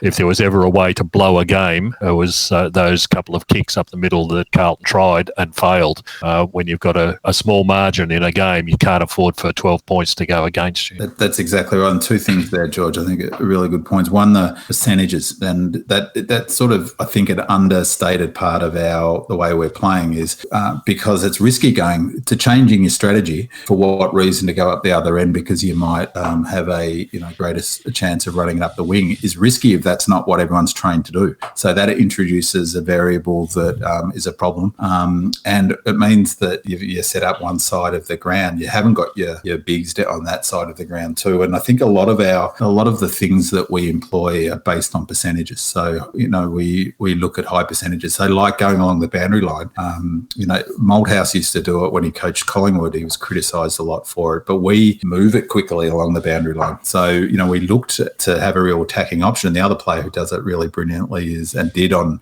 if there was ever a way to blow a game, it was those couple of kicks up the middle that Carlton tried and failed. When you've got a small margin in a game, you can't afford for 12 points to go against you. That's exactly right. And 2 things there, George, I think are really good points. One, the percentages. and that sort of, I think, an understated part of the way we're playing is because it's risky going to changing your strategy for what reason to go up the other end because you might have a greatest chance of running it up the wing is risky if that's not what everyone's trained to do. So that introduces a variable that is a problem, and it means that you set up one side of the ground. You haven't got your bigs on that side of the ground too. And I think a lot of the things that we employ are based on percentages. So we look at high percentages. So like going along the boundary line. Malthouse used to do it when he coached Collingwood. He was criticised a lot for it, but we move it quickly along the boundary line. So we looked to have a real attacking option. The other player who does it really brilliantly did on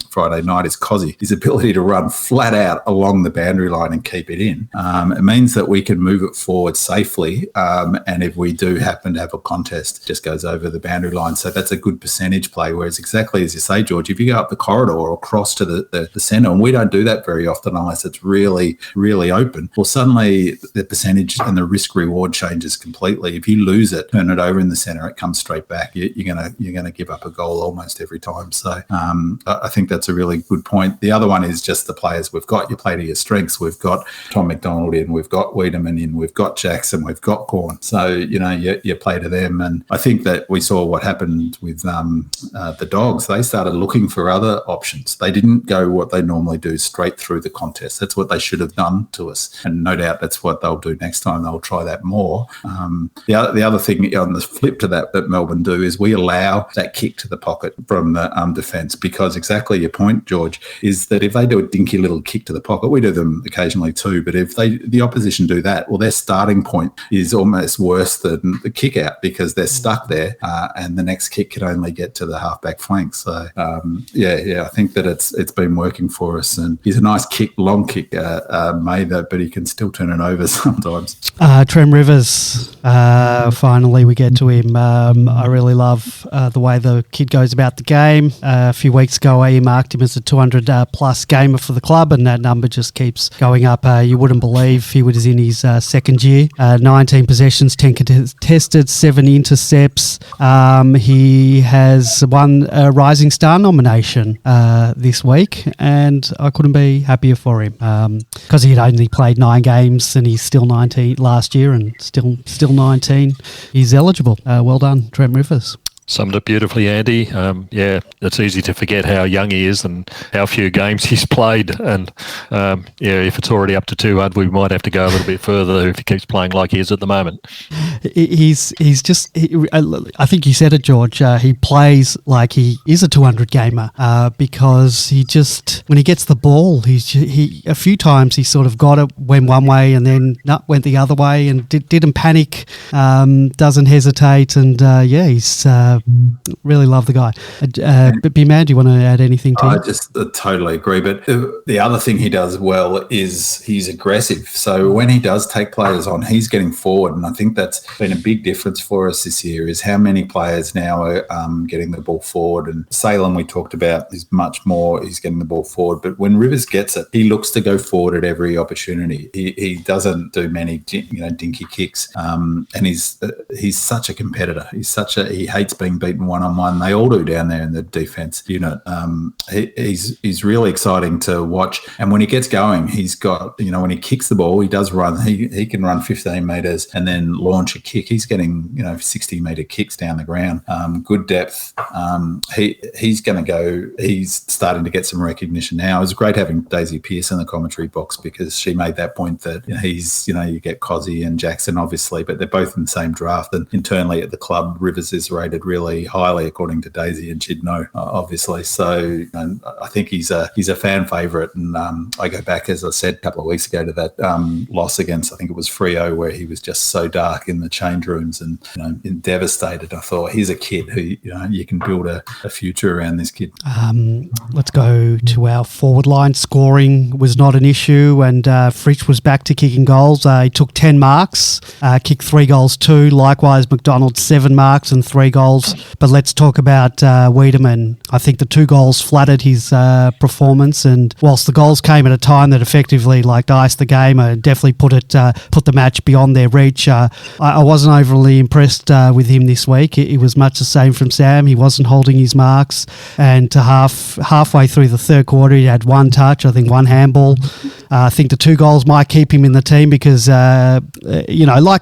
Friday night is Cozzy. His ability to run flat out along the boundary line and keep it in. It means that we can move it forward safely, and if we do happen to have a contest, it just goes over the boundary line. So that's a good percentage play. Whereas exactly as you say, George, if you go up the corridor or across to the centre, and we don't do that very often unless it's really, really open, well, suddenly the percentage and the risk reward changes completely. If you lose it, turn it over in the centre, it comes straight back. You're gonna give up a goal almost every time. So I think that's a really good point. The other one is just the players we've got. You play to your strengths. We've got Tom McDonald in, we've got Wiedemann in, we've got Jackson, we've got Corn. So you play to them, and I think that we saw what happened with the Dogs. They started looking for other options. They didn't go what they normally do straight through the contest. That's what they should have done to us, and no doubt that's what they'll do next time. They'll try that more. The other thing on the flip to that Melbourne do is we allow that kick to the pocket from the defence, because exactly your point, George, is that if they do a dinky little kick to the pocket, we do them occasionally too, but if the opposition do that, well, their starting point is almost worse than the kick out because they're stuck there, and the next kick can only get to the halfback flank. So I think that it's been working for us, and he's a nice kick, long kick, but he can still turn it over sometimes. Trem Rivers, finally we get to him. I really love the way the kid goes about the game. A few weeks ago, I marked him as a 200 plus gamer for the club, and that number just keeps going up. You wouldn't believe he was in his second year. 19 possessions, 10 contested, 7 intercepts. He has won a Rising Star nomination this week, and I couldn't be happier for him because he had only played 9 games and he's still 19 last year and still 19. He's eligible. Well done, Trent Rivers. Summed it beautifully, Andy. It's easy to forget how young he is and how few games he's played. And if it's already up to 200, we might have to go a little bit further if he keeps playing like he is at the moment. I think you said it, George. He plays like he is a 200 gamer because he just, when he gets the ball, he a few times he sort of got it, went one way and then went the other way and didn't panic, doesn't hesitate, and he's really love the guy. But B-Man, do you want to add anything to it? I just totally agree. But the other thing he does well is he's aggressive. So when he does take players on, he's getting forward. And I think that's been a big difference for us this year is how many players now are getting the ball forward. And Salem, we talked about, is much more, he's getting the ball forward. But when Rivers gets it, he looks to go forward at every opportunity. He doesn't do many dinky kicks. And he's such a competitor. He hates being beaten one-on-one. They all do down there in the defence unit. He's really exciting to watch. And when he gets going, he's got, when he kicks the ball, he does run. He can run 15 metres and then launch a kick. He's getting, 60-metre kicks down the ground. Good depth. He's going to go. He's starting to get some recognition now. It was great having Daisy Pearce in the commentary box because she made that point that he's, you get Cozzy and Jackson, obviously, but they're both in the same draft. And internally at the club, Rivers is rated really highly according to Daisy, and she'd know, obviously. So I think he's a fan favourite. And I go back, as I said a couple of weeks ago, to that loss against, I think it was Freo, where he was just so dark in the change rooms and devastated. I thought, here's a kid who you can build a future around this kid. Let's go to our forward line. Scoring was not an issue, and Fritsch was back to kicking goals. He took 10 marks, kicked 3 goals too. Likewise, McDonald 7 marks and 3 goals. goals. But let's talk about Wiedemann. I think the 2 goals flattered his performance, and whilst the goals came at a time that effectively iced the game, definitely put the match beyond their reach. I wasn't overly impressed with him this week. It was much the same from Sam. He wasn't holding his marks, and halfway through the third quarter, he had 1 touch, I think 1 handball. I think the 2 goals might keep him in the team because,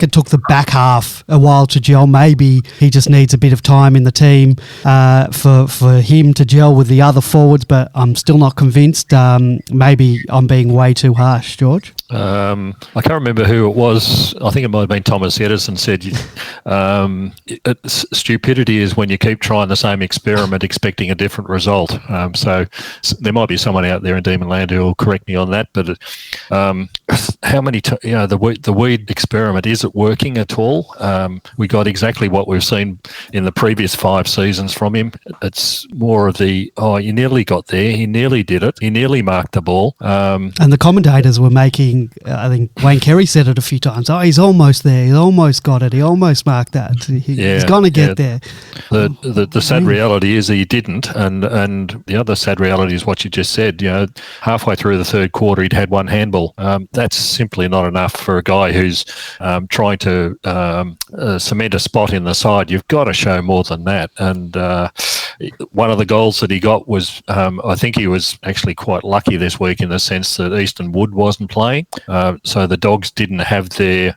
it took the back half a while to gel. Maybe he just needs a bit of time in the team for him to gel with the other forwards, but I'm still not convinced. Maybe I'm being way too harsh, George. I can't remember who it was. I think it might have been Thomas Edison said, stupidity is when you keep trying the same experiment expecting a different result. So there might be someone out there in Demonland who will correct me on that, but how many the weed experiment, is it working at all? We got exactly what we've seen in the previous 5 seasons from him. It's more of the, you nearly got there, he nearly did it, he nearly marked the ball. And the commentators were making, I think Wayne Carey said it a few times, he's almost there, he almost got it, he almost marked that, he's going to get there. The sad reality is he didn't, and the other sad reality is what you just said. Halfway through the third quarter he'd had 1 handball. That's simply not enough for a guy who's trying to cement a spot in the side. You've got to show more than that. And one of the goals that he got was, I think he was actually quite lucky this week in the sense that Easton Wood wasn't playing. So the Dogs didn't have their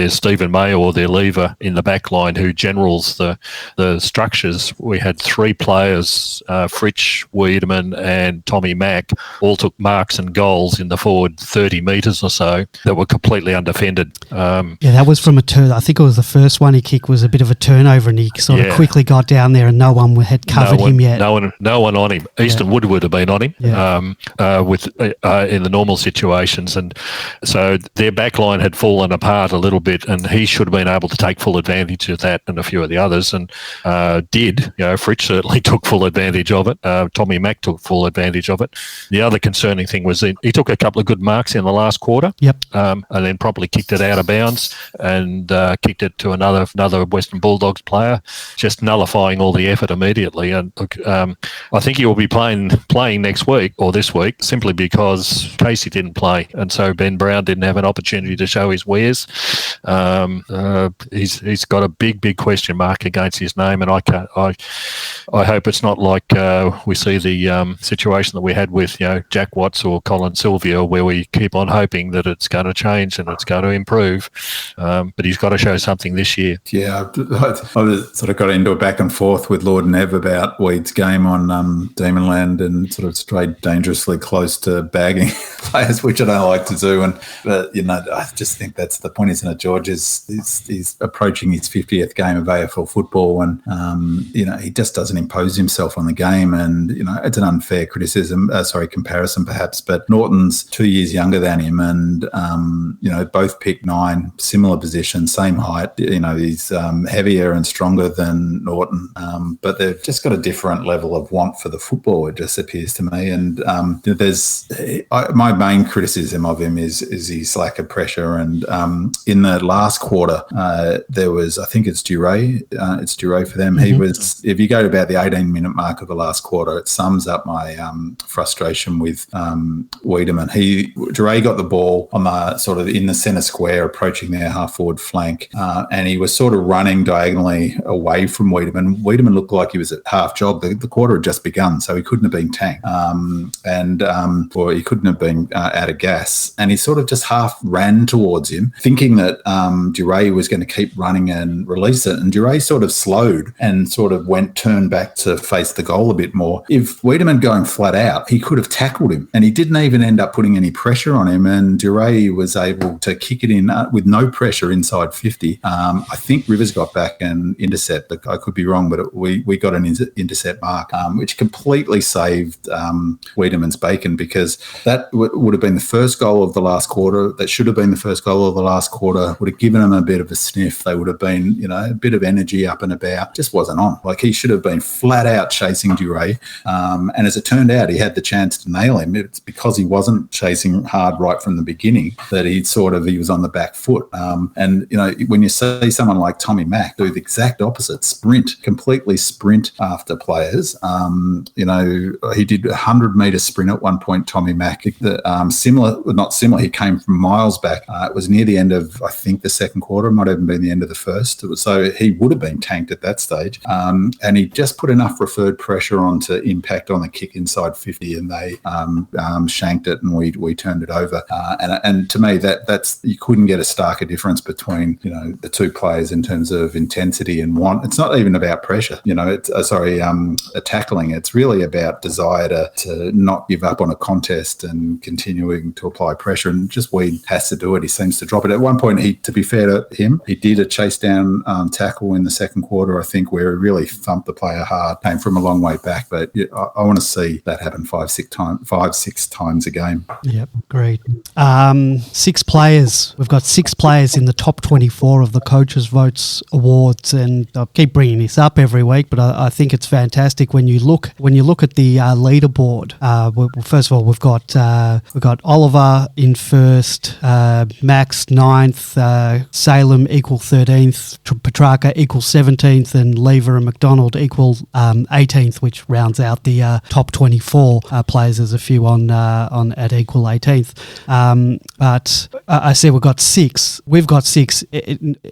Stephen May or their lever in the back line who generals the structures. We had 3 players, Fritsch, Wiedemann and Tommy Mack, all took marks and goals in the forward 30 metres or so that were completely undefended. That was from a turn. I think it was the first one he kicked was a bit of a turnover, and he sort of quickly got down there and no one had covered him yet. No one on him. Easton Wood would have been on him in the normal situations, and so their back line had fallen apart a little bit, and he should have been able to take full advantage of that, and a few of the others, and did. Fritsch certainly took full advantage of it. Tommy Mack took full advantage of it. The other concerning thing was he took a couple of good marks in the last quarter, and then probably kicked it out of bounds and kicked it to another Western Bulldogs player, just nullifying all the effort immediately. And I think he will be playing next week or this week simply because Casey didn't play, and so Ben Brown didn't have an opportunity to show his wares. He's got a big question mark against his name, and I hope it's not like we see the situation that we had with Jack Watts or Colin Sylvia, where we keep on hoping that it's going to change and it's going to improve. But he's got to show something this year. Yeah, I sort of got into a back and forth with Lord and Ev about Weed's game on Demonland, and sort of strayed dangerously close to bagging players, which I don't like to do. But I just think that's the point, isn't it, George? He's approaching his 50th game of AFL football, and he just doesn't impose himself on the game. And it's an unfair comparison perhaps, but Norton's 2 years younger than him, and both picked 9, similar position, same height. He's heavier and stronger than Norton, but they've just got a different level of want for the football, it just appears to me. And my main criticism of him is his lack of pressure. And in the last quarter, there was, I think it's Duray for them. He was, if you go to about the 18-minute mark of the last quarter, it sums up my frustration with Wiedemann. Duray got the ball on the sort of in the centre square, approaching their half-forward flank, and he was sort of running diagonally away from Wiedemann. Wiedemann looked like he was at half jog. The quarter had just begun, so he couldn't have been tanked, or he couldn't have been out of gas. And he sort of just half ran towards him, thinking that Duray was going to keep running and release it. And Duray sort of slowed and sort of turned back to face the goal a bit more. If Wiedemann going flat out, he could have tackled him, and he didn't even end up putting any pressure on him. And Duray was able to kick it in with no pressure inside 50. I think Rivers got back and intercept, but I could be wrong, but we got an intercept mark, which completely saved Wiedemann's bacon, because that would have been the first goal of the last quarter. That should have been the first goal of the last quarter. Would have given them a bit of a sniff. They would have been, a bit of energy up and about. Just wasn't on. Like, he should have been flat out chasing Duray. And as it turned out, he had the chance to nail him. It's because he wasn't chasing hard right from the beginning that he was on the back foot. And when you see someone like Tommy Mack do the exact opposite, completely sprint after players. He did a 100-metre sprint at one point, Tommy Mack. Not similar, he came from miles back. It was near the end of, I think, the second quarter. It might have even been the end of the first. So he would have been tanked at that stage. And he just put enough referred pressure on to impact on the kick inside 50, and they shanked it, and we turned it over. And to me, that's you couldn't get a starker difference between the two players in terms of intensity and want. It's not even about pressure, tackling. It's really about desire to not give up on a contest and continuing to apply pressure. And just Weed has to do it. He seems to drop it. At one point, to be fair to him, he did a chase down tackle in the second quarter, I think, where he really thumped the player hard. Came from a long way back, but I want to see that happen 5-6 times a game. Yep, great. 6 players. We've got 6 players in the top 24 of the Coaches' Votes Awards, and I keep bringing this up every week, but I think it's fantastic when you look at the leaderboard. First of all, we've got Oliver in first, Max 9th, Salem equal 13th, Petrarca equal 17th, and Lever and McDonald equal 18th, which rounds out the top 24 players. There's a few on at equal 18th. But I said we've got 6. We've got 6.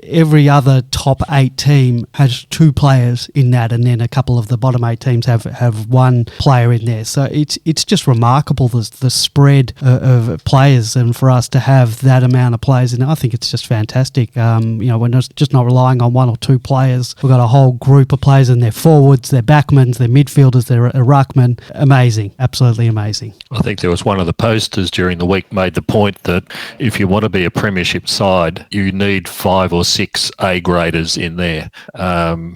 Every other top 8 team has 2 players in that, and then a couple of the bottom 8 teams have 1 player in there. So it's just remarkable, the spread of players, and for us to have that amount of players in it, I think it's just fantastic. We're just not relying on 1 or 2 players. We've got a whole group of players, and they're forwards, they're backmans, they're midfielders, they're a ruckman. Amazing, absolutely amazing. I think there was one of the posters during the week made the point that if you want to be a premiership side, you need 5 or 6 A-graders in there.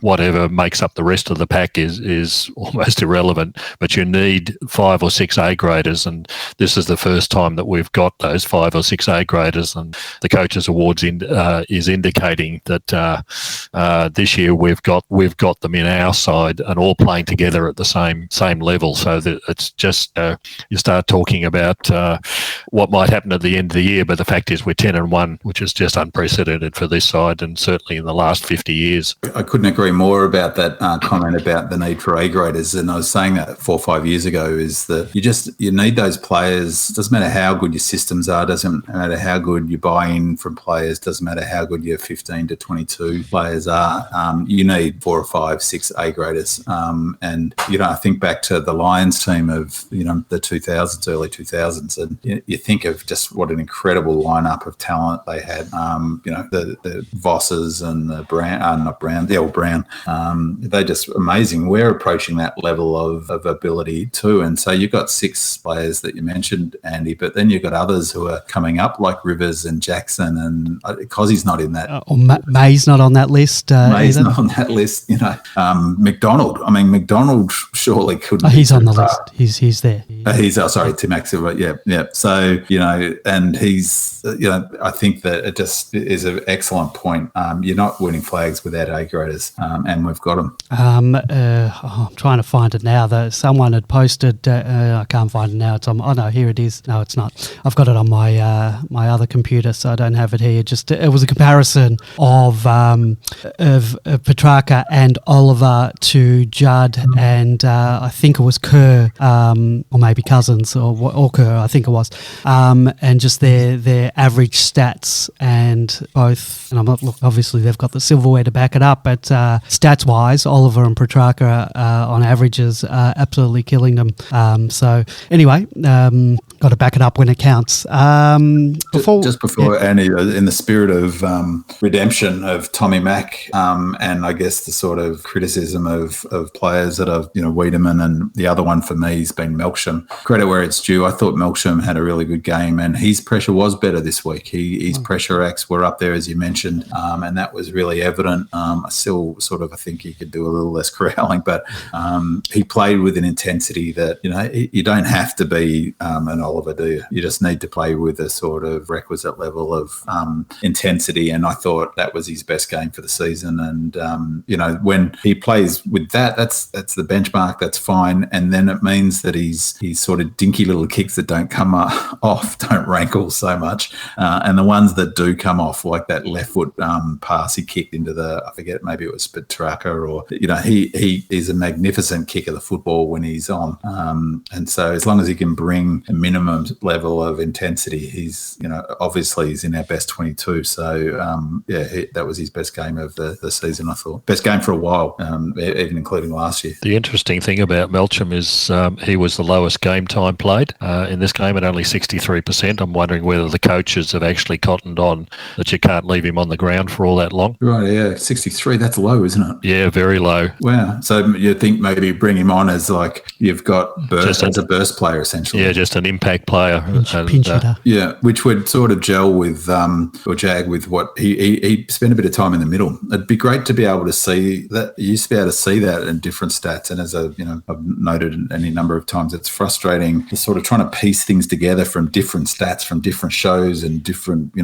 Whatever makes up the rest of the pack is almost irrelevant, but you need 5 or 6 A-graders, and this is the first time that we've got those 5 or 6 A-graders, and the Coaches Awards is indicating that this year we've got them in our side and all playing together at the same level. So that it's just you start talking about what might happen at the end of the year, but the fact is we're 10-1, which is just unprecedented for this side, and certainly in the last 50 years. I couldn't agree more about that comment about the need for A-graders, and I was saying that 4 or 5 years ago, is that you need those players. Doesn't matter how good your systems are, doesn't matter how good you buy in from players, doesn't matter how good your 15 to 22 players are, you need 4 or 5, 6 A-graders. And I think back to the Lions team of the 2000s, early 2000s, and you think of just what an incredible lineup of talent they had. The Vosses and the Brown. They're just amazing. We're approaching that level of ability too, and so you've got 6 players that you mentioned, Andy, but then you've got others who are coming up like Rivers and Jackson, and Cozzie's not in that. May's not on that list. May's not on that list. McDonald. I mean, McDonald surely couldn't. He's on the list. He's there. He's Tim Axel. Yeah. So and he's I think that it just is an excellent point. You're not winning flags without A-graders, and we've got them. I'm trying to find it now. Someone had posted. I can't find it now. It's on. Oh no, here it is. No, it's not. I've got it on my other computer, so I don't have it here. Just it was a comparison of Petrarca and Oliver to Judd and I think it was Kerr, or maybe Cousins or Kerr. I think it was, and just their average stats, and both. And I'm not. Look, obviously they've got the silverware to back it up, but stats wise, Oliver and Petrarca on averages are absolutely killing them. So anyway, got to back it up when it counts. Just before, Andy, in the spirit of redemption of Tommy Mack, and I guess the sort of criticism of players that are, Wiedemann, and the other one for me has been Melksham. Credit where it's due. I thought Melksham had a really good game, and his pressure was better this week. His pressure acts were up there, as you mentioned, and that was really evident. I still I think he could do a little less corralling, but he played with an intensity that, you don't have to be an Oliver, do you? You just need to play with a sort of requisite level of intensity, and I thought that was his best game for the season. And, when he plays with that's the benchmark, that's fine. And then it means that he's sort of dinky little kicks that don't come off, don't rankle so much. And the ones that do come off, like that left foot pass he kicked into I forget, maybe it was Petrarca, or, he is a magnificent kicker of the football when he's on. And so as long as he can bring a minimum level of intensity, he's, obviously he's in our best 22. So, that was his best game of the season, I thought. Best game for a while, even including last year. The interesting thing about Melksham is he was the lowest game time played in this game at only 63%. I'm wondering whether the coaches have actually cottoned on that you can't leave him on the ground for all that long. Right, yeah, 63, that's low, isn't it? Yeah, very low. Wow. So you think maybe bring him on as like you've got as a burst player, essentially. Yeah, just an impact player. Pinch hitter. Yeah, which would sort of gel with or jag with what he spent a bit of time in the middle. It'd be great to be able to see that. You used to be able to see that in different stats, and as I've noted any number of times, it's frustrating sort of trying to piece things together from different stats, from different shows and different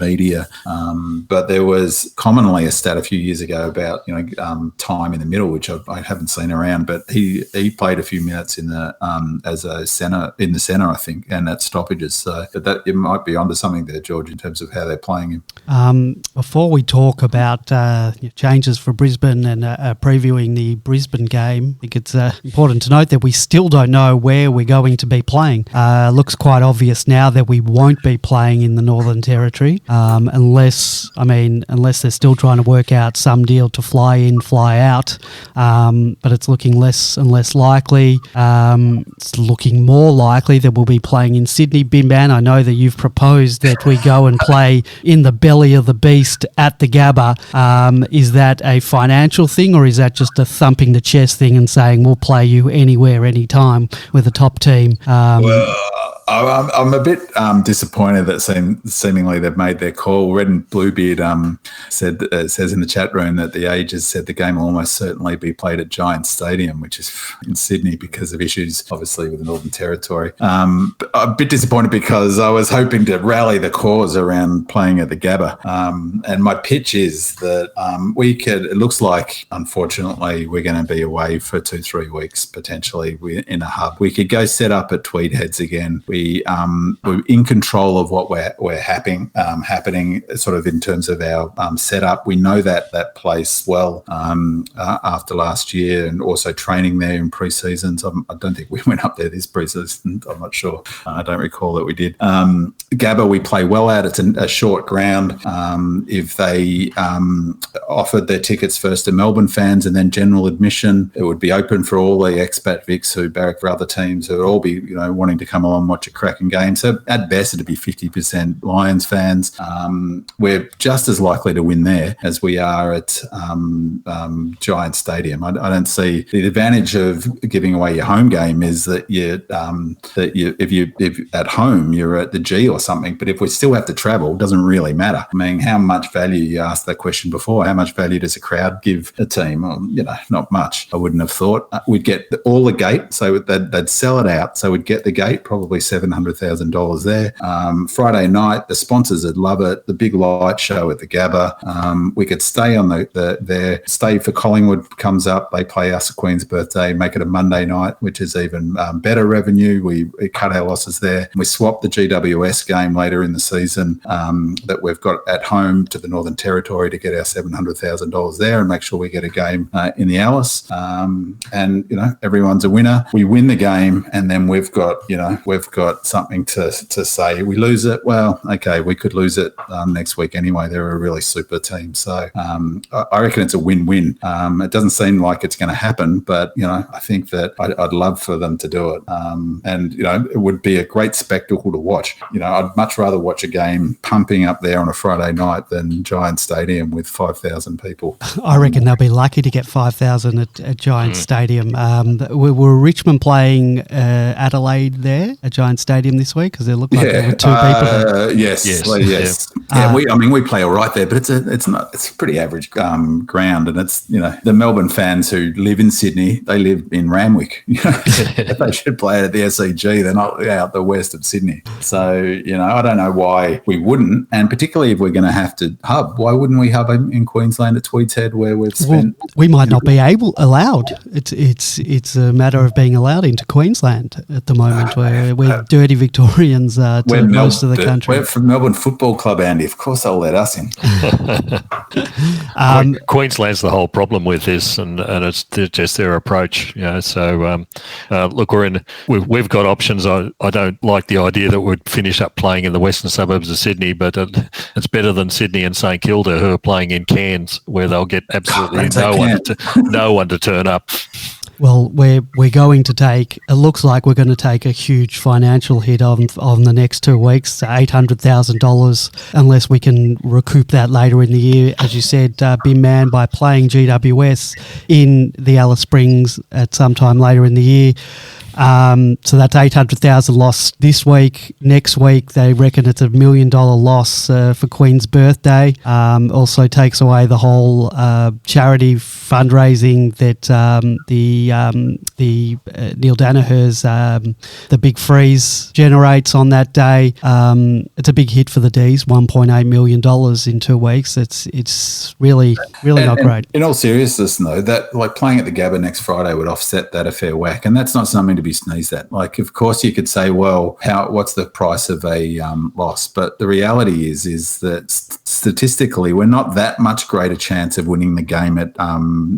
media. But there was commonly a stat a few years ago about time in the middle, which I haven't seen around, but he played a few minutes in the as a centre in the centre, I think, and at stoppages. So that you might be onto something there, George, in terms of how they're playing him. Before we talk about changes for Brisbane and previewing the Brisbane game, I think it's important to note that we still don't know where we're going to be playing. Looks quite obvious now that we won't be playing in the Northern Territory, unless they're still trying to work out some deal to fly in, fly out. But it's looking less and less likely. It's looking more likely that we'll be playing in Sydney. Bimban, I know that you've proposed that we go and play in the belly of the beast at the Gabba. Is that a financial thing, or is that just a thumping the chest thing and saying we'll play you anywhere, anytime with a top team? I'm a bit disappointed that seemingly they've made their call. Red and Bluebeard says in the chat room that the Ages said the game will almost certainly be played at Giants Stadium, which is in Sydney because of issues, obviously, with the Northern Territory. I'm a bit disappointed because I was hoping to rally the cause around playing at the Gabba. And my pitch is that it looks like, unfortunately, we're going to be away for 2-3 weeks, potentially in a hub. We could go set up at Tweed Heads again. We're in control of what we're happening sort of in terms of our setup. We know that place well after last year, and also training there in pre-seasons. I don't think we went up there this pre-season. I'm not sure. I don't recall that we did. Gabba, we play well at. It's a short ground. If they offered their tickets first to Melbourne fans and then general admission, it would be open for all the expat Vics who barrack for other teams, who would all be wanting to come along and watch a cracking game. So at best, it'd be 50% Lions fans. We're just as likely to win there as we are at Giants Stadium. I don't see the advantage of giving away your home game is that if at home you're at the G or something, but if we still have to travel, it doesn't really matter. I mean, how much value, you asked that question before, how much value does a crowd give a team? Well, not much. I wouldn't have thought. We'd get all the gate, so they'd sell it out. So we'd get the gate, probably $700,000 there. Friday night, the sponsors would love it. The big light show at the Gabba. We could stay on there. Stay for Collingwood comes up. They play us a Queen's birthday, make it a Monday night, which is even better revenue. We cut our losses there. We swap the GWS game later in the season that we've got at home to the Northern Territory to get our $700,000 there and make sure we get a game in the Alice. And everyone's a winner. We win the game, and then we've got got something to say. We lose it, well, okay, we could lose it next week anyway. They're a really super team. So I reckon it's a win-win. It doesn't seem like it's going to happen, but, I think that I'd love for them to do it. And, it would be a great spectacle to watch. I'd much rather watch a game pumping up there on a Friday night than Giant Stadium with 5,000 people. I reckon they'll be lucky to get 5,000 at Giant Stadium. Were Richmond playing Adelaide there at Giant Stadium this week? Because it looked like there were two people there. Yes. Yeah, we play all right there, but it's a pretty average ground, and it's the Melbourne fans who live in Sydney, they live in Randwick. They should play it at the SCG. They're not out the west of Sydney. So I don't know why we wouldn't, and particularly if we're going to have to hub, why wouldn't we hub in Queensland at Tweeds Head where we've spent? Well, we might not be allowed. It's a matter of being allowed into Queensland at the moment, where we're dirty Victorians to most of the country. We're from Melbourne Football Club, Andy. Of course, they'll let us in. Queensland's the whole problem with this, and it's just their approach. So look, we've got options. I don't like the idea that we'd finish up playing in the western suburbs of Sydney, but it's better than Sydney and St Kilda, who are playing in Cairns, where they'll get absolutely no one to turn up. Well, we're going to take. It looks like we're going to take a huge financial hit on the next 2 weeks, $800,000, unless we can recoup that later in the year. As you said, Bin Man, by playing GWS in the Alice Springs at some time later in the year. So that's 800,000 loss this week. Next week, they reckon it's $1 million loss for Queen's birthday. Also takes away the whole charity fundraising that the Neil Danaher's the Big Freeze generates on that day. It's a big hit for the D's, $1.8 million in 2 weeks. It's really not great. In all seriousness, though, that like playing at the Gabba next Friday would offset that a fair whack, and that's not something to be sneezed at. Like, of course, you could say, well, what's the price of a loss? But the reality is that statistically, we're not that much greater chance of winning the game at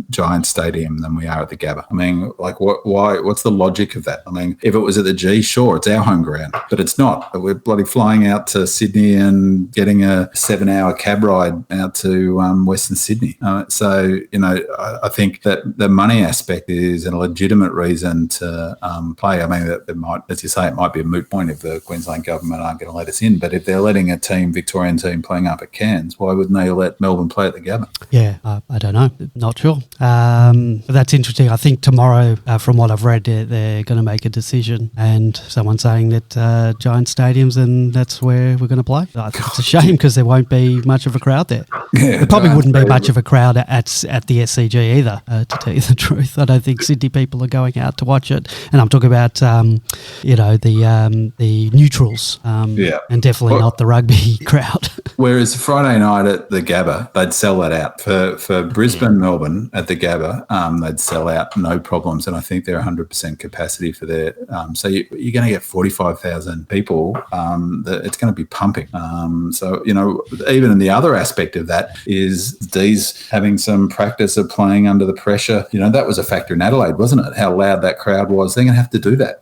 Giant Stadium than we are at the Gabba. I mean, like, why? What's the logic of that? I mean, if it was at the G, sure, it's our home ground, but it's not. We're bloody flying out to Sydney and getting a 7-hour cab ride out to Western Sydney. So, I think that the money aspect is a legitimate reason to play. I mean, it might, as you say, it might be a moot point if the Queensland government aren't going to let us in, but if they're letting a Victorian team playing up at Cairns, why wouldn't they let Melbourne play at the Gabba? Yeah, I don't know. Not sure. But that's interesting. I think tomorrow, from what I've read, they're going to make a decision, and someone's saying that Giant Stadiums, and that's where we're going to play. I think it's a shame because there won't be much of a crowd there. Yeah, there probably wouldn't be much of a crowd at the SCG either, to tell you the truth. I don't think Sydney people are going out to watch it, and I'm talking about the neutrals, and definitely not the rugby crowd. Whereas Friday night at the Gabba, they'd sell that out. For Brisbane, Melbourne at the Gabba, they'd sell out no problems, and I think they're 100% capacity for their. So you're going to get 45,000 people. It's going to be pumping. So even in the other aspect of that is D's having some practice of playing under the pressure. That was a factor in Adelaide, wasn't it? How loud that crowd was. They're going to have to do that.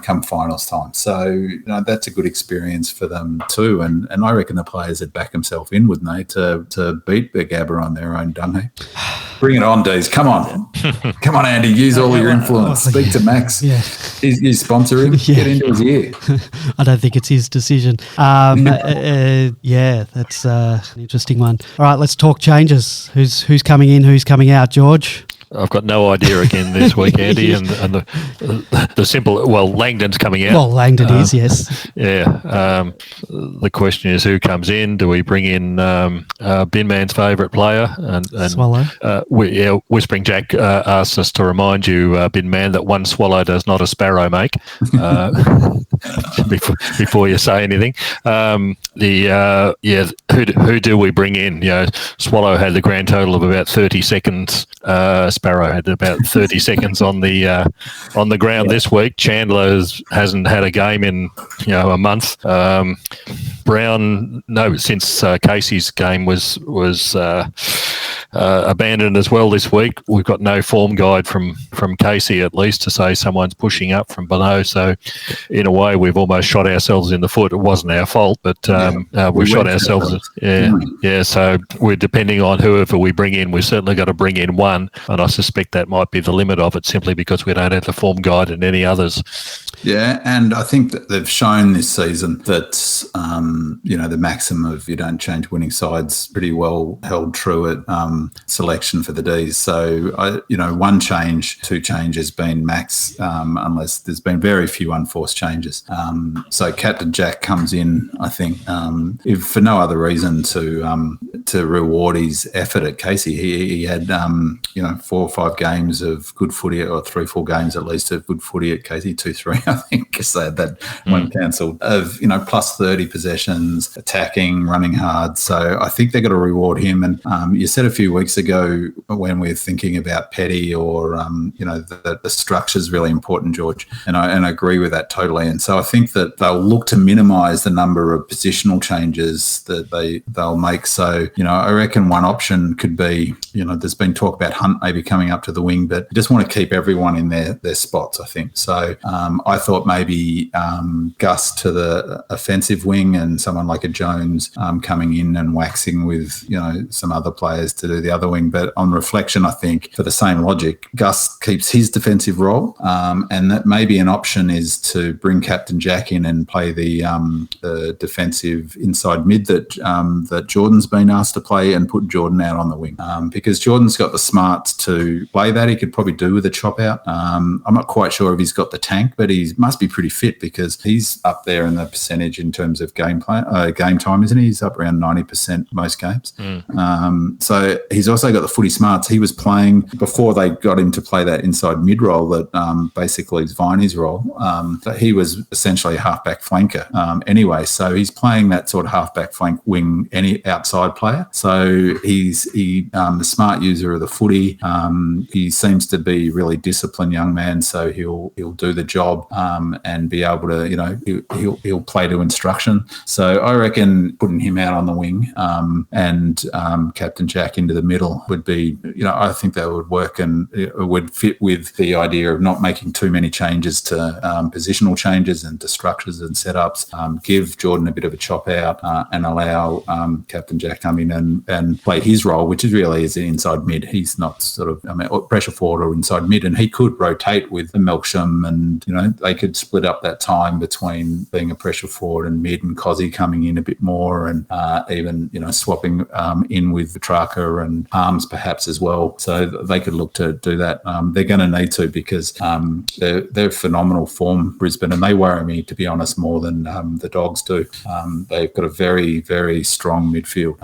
Come finals time. So that's a good experience for them too. And I reckon the players would back themselves in, wouldn't they, to beat the Gabba on their own dung heap. Bring it on, D's. Come on. Come on, Andy. Use all your influence. Speak to Max. Yeah. You sponsor him. Yeah. Get into his ear. I don't think it's his decision. That's an interesting one. All right, let's talk changes. Who's coming in? Who's coming out? George? I've got no idea again this week, Andy, and the simple. Well, Langdon's coming out. Well, Langdon is, yes. Yeah. The question is, who comes in? Do we bring in Bin Man's favourite player? And Swallow. Whispering Jack asks us to remind you, Bin Man, that one swallow does not a sparrow make. Before you say anything, who do we bring in? Swallow had the grand total of about 30 seconds. Sparrow had about 30 seconds on the ground this week. Chandler hasn't had a game in a month. Brown, since Casey's game was abandoned as well this week. We've got no form guide from Casey, at least, to say someone's pushing up from below. So in a way, we've almost shot ourselves in the foot. It wasn't our fault, but we shot ourselves. So we're depending on whoever we bring in. We've certainly got to bring in one, and I suspect that might be the limit of it, simply because we don't have the form guide and any others. Yeah, and I think that they've shown this season that, the maximum of you don't change winning sides pretty well held true at selection for the Ds. So, one change, two changes has been max, unless there's been very few unforced changes. So Captain Jack comes in, I think, if for no other reason to reward his effort at Casey. He had, 4 or 5 games of good footy, or 3-4 games at least of good footy at Casey, 2-3, I think, because they had that one cancelled, of, plus 30 possessions, attacking, running hard. So I think they've got to reward him. And you said a few weeks ago, when we're thinking about Petty or, the structure is really important, George. And I agree with that totally. And so I think that they'll look to minimise the number of positional changes that they'll make. So, I reckon one option could be, there's been talk about Hunt maybe coming up to the wing, but you just want to keep everyone in their spots, I think. So I thought maybe Gus to the offensive wing and someone like a Jones coming in and waxing with, some other players to do the other wing. But on reflection, I think for the same logic, Gus keeps his defensive role, and that maybe an option is to bring Captain Jack in and play the defensive inside mid that Jordan's been asked to play, and put Jordan out on the wing, because Jordan's got the smarts to play that. He could probably do with a chop out. I'm not quite sure if he's got the tank, but he must be pretty fit, because he's up there in the percentage in terms of game time, isn't he? He's up around 90% most games. So he's also got the footy smarts. He was playing, before they got him to play that inside mid role that basically is Viney's role, but he was essentially a halfback flanker anyway. So he's playing that sort of halfback flank wing, any outside player. So he's the smart user of the footy. He seems to be really disciplined young man, so he'll do the job and be able to, he'll play to instruction. So I reckon putting him out on the wing and Captain Jack into the middle would be, I think that would work, and it would fit with the idea of not making too many changes to positional changes and to structures and setups. Give Jordan a bit of a chop out and allow Captain Jack come in and play his role, which is really is inside mid. He's not sort of pressure forward or inside mid, and he could rotate with Melksham, and they could split up that time between being a pressure forward and mid, and Cozzy coming in a bit more, and even swapping in with Petrarca and Arms perhaps as well. So they could look to do that. They're going to need to, because they're phenomenal form, Brisbane, and they worry me, to be honest, more than the Dogs do. They've got a very, very strong midfield,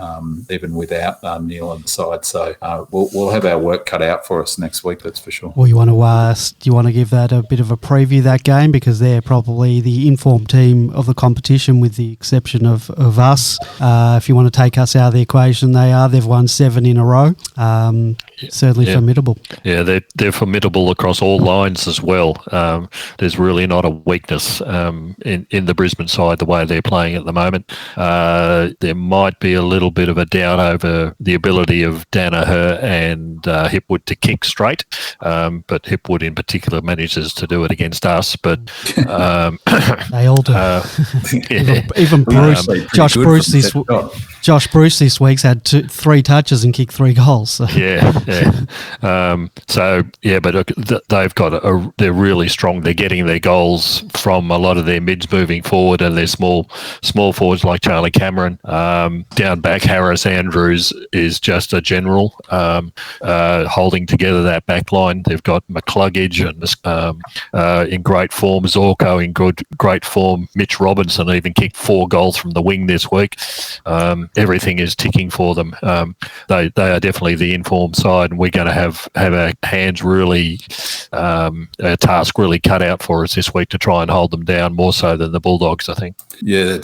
even without Neil on the side. So we'll have our work cut out for us next week, that's for sure. Well, do you want to give that a bit of a preview, that game, because they're probably the informed team of the competition, with the exception of us. If you want to take us out of the equation, they've won 7 in a row. Certainly formidable. Yeah, they're formidable across all lines as well. There's really not a weakness in the Brisbane side the way they're playing at the moment. There might be a little bit of a doubt over the ability of Danaher and Hipwood to kick straight, but Hipwood in particular manages to do it against us. But they all do. Even Bruce, Josh Bruce this week's had 3 touches and kicked 3 goals. So. But they've got they're really strong. They're getting their goals from a lot of their mids moving forward, and their small forwards like Charlie Cameron. Down back, Harris Andrews is just a general holding together that back line. They've got McCluggage and in great form, Zorko in great form. Mitch Robinson even kicked 4 goals from the wing this week. Everything is ticking for them. They are definitely the informed side, and we're going to have our hands really, a task really cut out for us this week to try and hold them down, more so than the Bulldogs, I think. Yeah,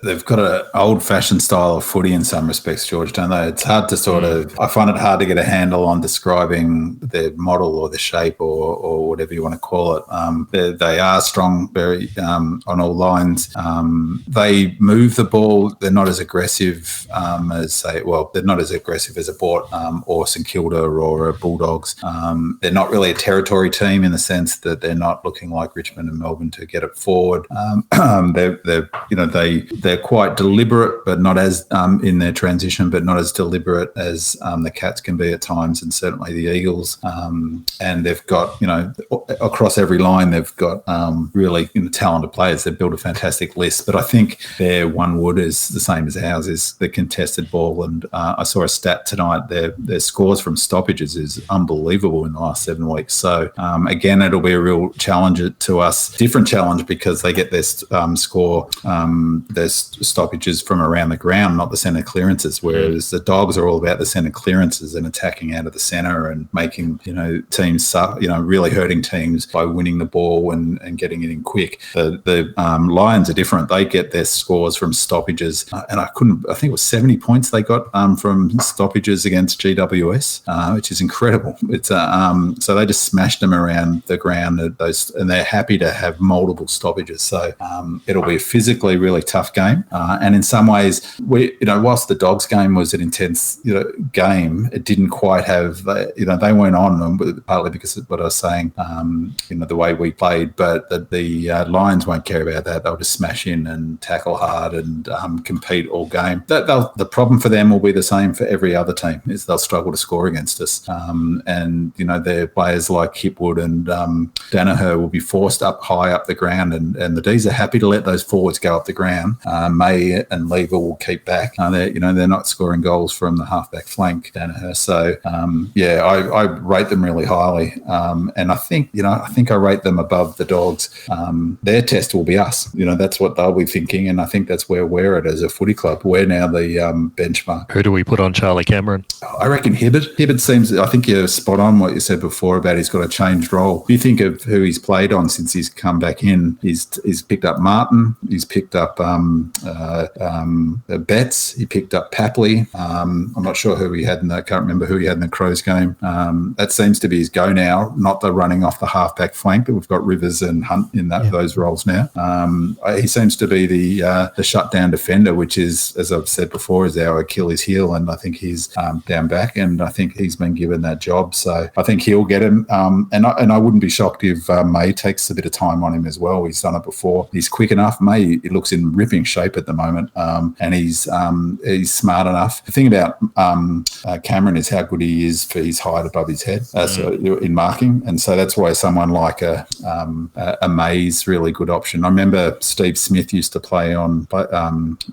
they've got an old-fashioned style of footy in some respects, George, don't they? It's hard to I find it hard to get a handle on describing their model or the shape or whatever you want to call it. They are strong, very on all lines. They move the ball. They're not as aggressive as say, well, they're not as aggressive as a Port or St Kilda or a Bulldogs. They're not really a territory team in the sense that they're not looking like Richmond and Melbourne to get it forward. They're quite deliberate, but not as in their transition, but not as deliberate as the Cats can be at times, and certainly the Eagles. And they've got, across every line, they've got really talented players. They've built a fantastic list, but I think their one wood is the same as ours, is the contested ball. And I saw a stat tonight, their scores from stoppages is unbelievable in the last 7 weeks. So again, it'll be a real challenge to us, different challenge, because they get their their stoppages from around the ground, not the centre clearances, whereas the Dogs are all about the centre clearances and attacking out of the centre and making teams really hurting teams by winning the ball and getting it in quick. The Lions are different. They get their scores from stoppages, and I think it was 70 points they got from stoppages against GWS, which is incredible. It's so they just smashed them around the ground, and they're happy to have multiple stoppages. So it'll be a physically really tough game, and in some ways, whilst the Dogs game was an intense game, it didn't quite have they weren't on, partly because of what I was saying, the way we played, but the Lions won't care about that. They'll just smash in and tackle hard and compete all game. The problem for them will be the same for every other team, is they'll struggle to score against us. And their players like Hipwood and Danaher will be forced up high up the ground, and the D's are happy to let those forwards go up the ground. May and Lever will keep back. They're not scoring goals from the halfback flank, Danaher. So I rate them really highly, and I think I rate them above the Dogs. Their test will be us. That's what they'll be thinking, and I think that's where we're at as a footy club. We're now the benchmark. Who do we put on Charlie Cameron? I reckon Hibbert. Hibbert seems, I think you're spot on what you said before about he's got a changed role. If you think of who he's played on since he's come back in, he's picked up Martin, he's picked up Betts, he picked up Papley. I'm not sure who he had I can't remember who he had in the Crows game. That seems to be his go now, not the running off the halfback flank, but we've got Rivers and Hunt in those roles now. He seems to be the shutdown defender, which is, as I've said before, is our Achilles heel, and I think he's down back, and I think he's been given that job. So I think he'll get him, and I wouldn't be shocked if May takes a bit of time on him as well. He's done it before. He's quick enough. May, he looks in ripping shape at the moment, and he's smart enough. The thing about Cameron is how good he is for his height above his head, so in marking, and so that's why someone like a May's really good option. I remember Steve Smith used to play on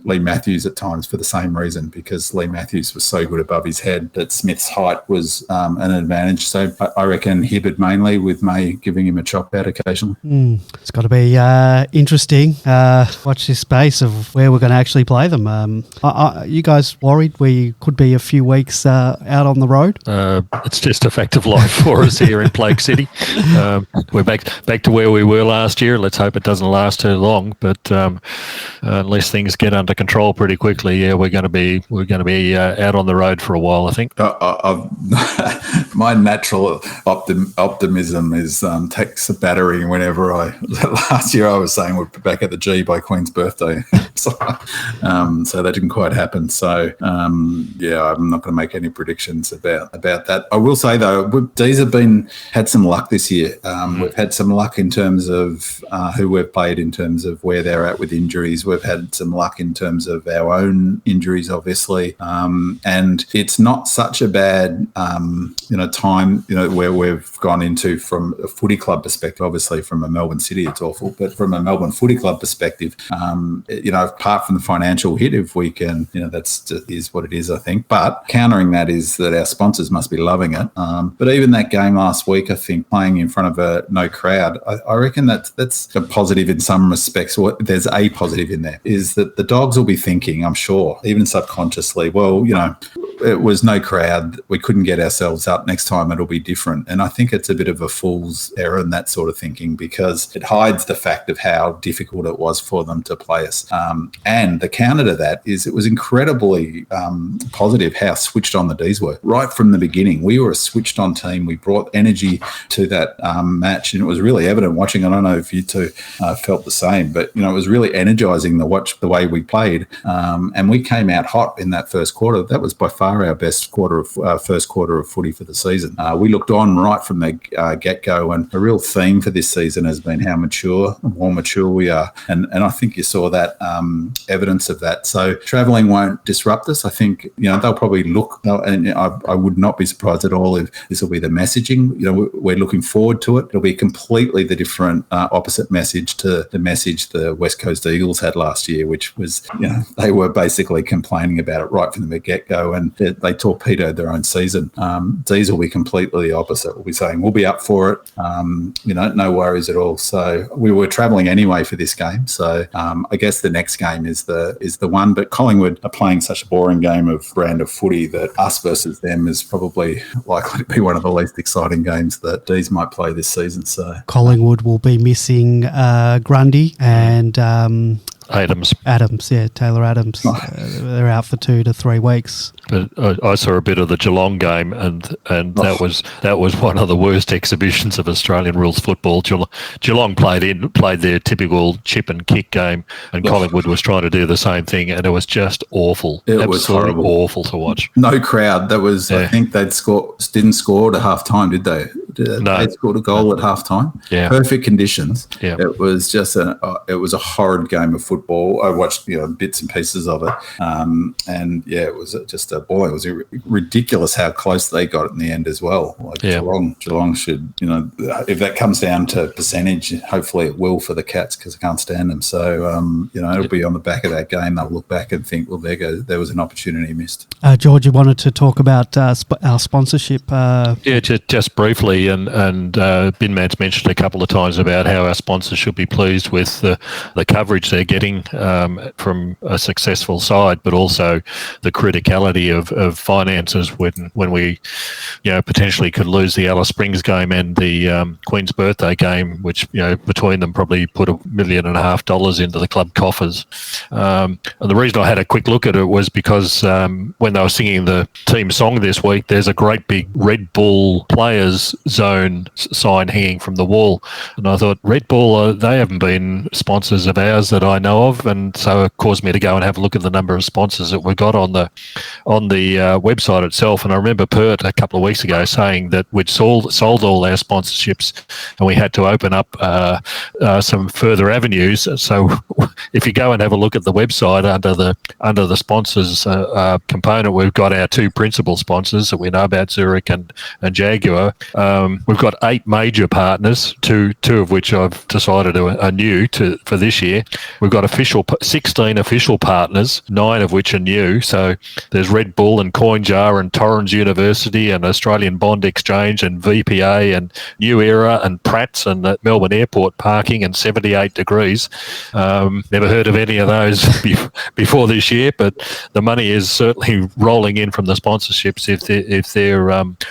Lee Matthews at times for the same reason, because Lee Matthews was so good above his head that Smith's height was an advantage. So I reckon Hibbert mainly, with May giving him a chop out occasionally. It's got to be interesting. Watch this space of where we're going to actually play them. Are you guys worried we could be a few weeks out on the road? It's just a fact of life for us here in Plague City. We're back to where we were last year. Let's hope it doesn't last too long. But unless things get under control pretty quickly, we're going to be out on the road for a while, I think. My natural optimism is takes a battering whenever last year I was saying we'd be back at the G by Queen's birthday. So that didn't quite happen. So I'm not going to make any predictions about that. I will say though, D's have had some luck this year. We've had some luck in terms of who we've played, in terms of where they're at with injuries. We've had some luck in terms of our own injuries, obviously, and it's not such a bad time where we've gone into from a footy club perspective. Obviously, from a Melbourne City, it's awful, but from a Melbourne Footy Club perspective, apart from the financial hit, if we can, that's is what it is, I think. But countering that is that our sponsors must be loving it. But even that game last week, I think, playing in front of no crowd, I reckon that's a positive in some respects. There's a positive in there, is that the Dogs will be thinking, I'm sure, even subconsciously, well, it was no crowd. We couldn't get ourselves up. Next time it'll be different. And I think it's a bit of a fool's error in that sort of thinking, because it hides the fact of how difficult it was for them to play us. And the counter to that is it was incredibly positive how switched on the D's were. Right from the beginning, we were a switched on team. We brought energy to that match, and it was really evident watching. I don't know if you two felt the same, but it was really energising to watch the way we played. And we came out hot in that first quarter. That was by far our best first quarter of footy for the season. We looked on right from the get-go, and a real theme for this season has been how more mature we are. And I think you saw that evidence of that. So travelling won't disrupt us. I think, they'll probably look, and I would not be surprised at all if this will be the messaging. We're looking forward to it. It'll be completely the different opposite message to the message the West Coast Eagles had last year, which was, they were basically complaining about it right from the get-go, and they torpedoed their own season. D's will be completely the opposite. We'll be saying, we'll be up for it, no worries at all. So we were travelling anyway for this game. So I guess the next game is the one, but Collingwood are playing such a boring brand of footy that us versus them is probably likely to be one of the least exciting games that D's might play this season. So Collingwood will be missing Grundy and Adams, Taylor Adams. They're out for 2 to 3 weeks. But I saw a bit of the Geelong game, and that was one of the worst exhibitions of Australian rules football. Geelong played their typical chip and kick game, and Collingwood was trying to do the same thing, and it was just awful. It was horrible, awful to watch. No crowd. That was. Yeah. I think didn't score at half time, did they? No, they scored a goal at half time. Yeah, perfect conditions. Yeah, it was just a horrid game of football. I watched bits and pieces of it, and it was just a ball. It was ridiculous how close they got in the end as well. Geelong should, if that comes down to percentage, hopefully it will for the Cats, because I can't stand them. So it'll be on the back of that game. They'll look back and think, well, there was an opportunity missed. George, you wanted to talk about our sponsorship. Just briefly, and Binman's mentioned a couple of times about how our sponsors should be pleased with the coverage they're getting from a successful side, but also the criticality of finances when we potentially could lose the Alice Springs game and the Queen's Birthday game, which between them probably put $1.5 million into the club coffers. And the reason I had a quick look at it was because when they were singing the team song this week, there's a great big Red Bull players zone sign hanging from the wall, and I thought, Red Bull, they haven't been sponsors of ours that I know of, and so it caused me to go and have a look at the number of sponsors that we got on the website itself. And I remember Pert a couple of weeks ago saying that we'd sold all our sponsorships and we had to open up some further avenues. So if you go and have a look at the website under the sponsors component, we've got our 2 principal sponsors that we know about, Zurich and Jaguar. We've got 8 major partners, two of which I've decided are new for this year. We've got 16 official partners, 9 of which are new. So there's Red Bull and CoinJar and Torrens University and Australian Bond Exchange and VPA and New Era and Pratt's and Melbourne Airport Parking and 78 Degrees. Never heard of any of those before this year, but the money is certainly rolling in from the sponsorships if they're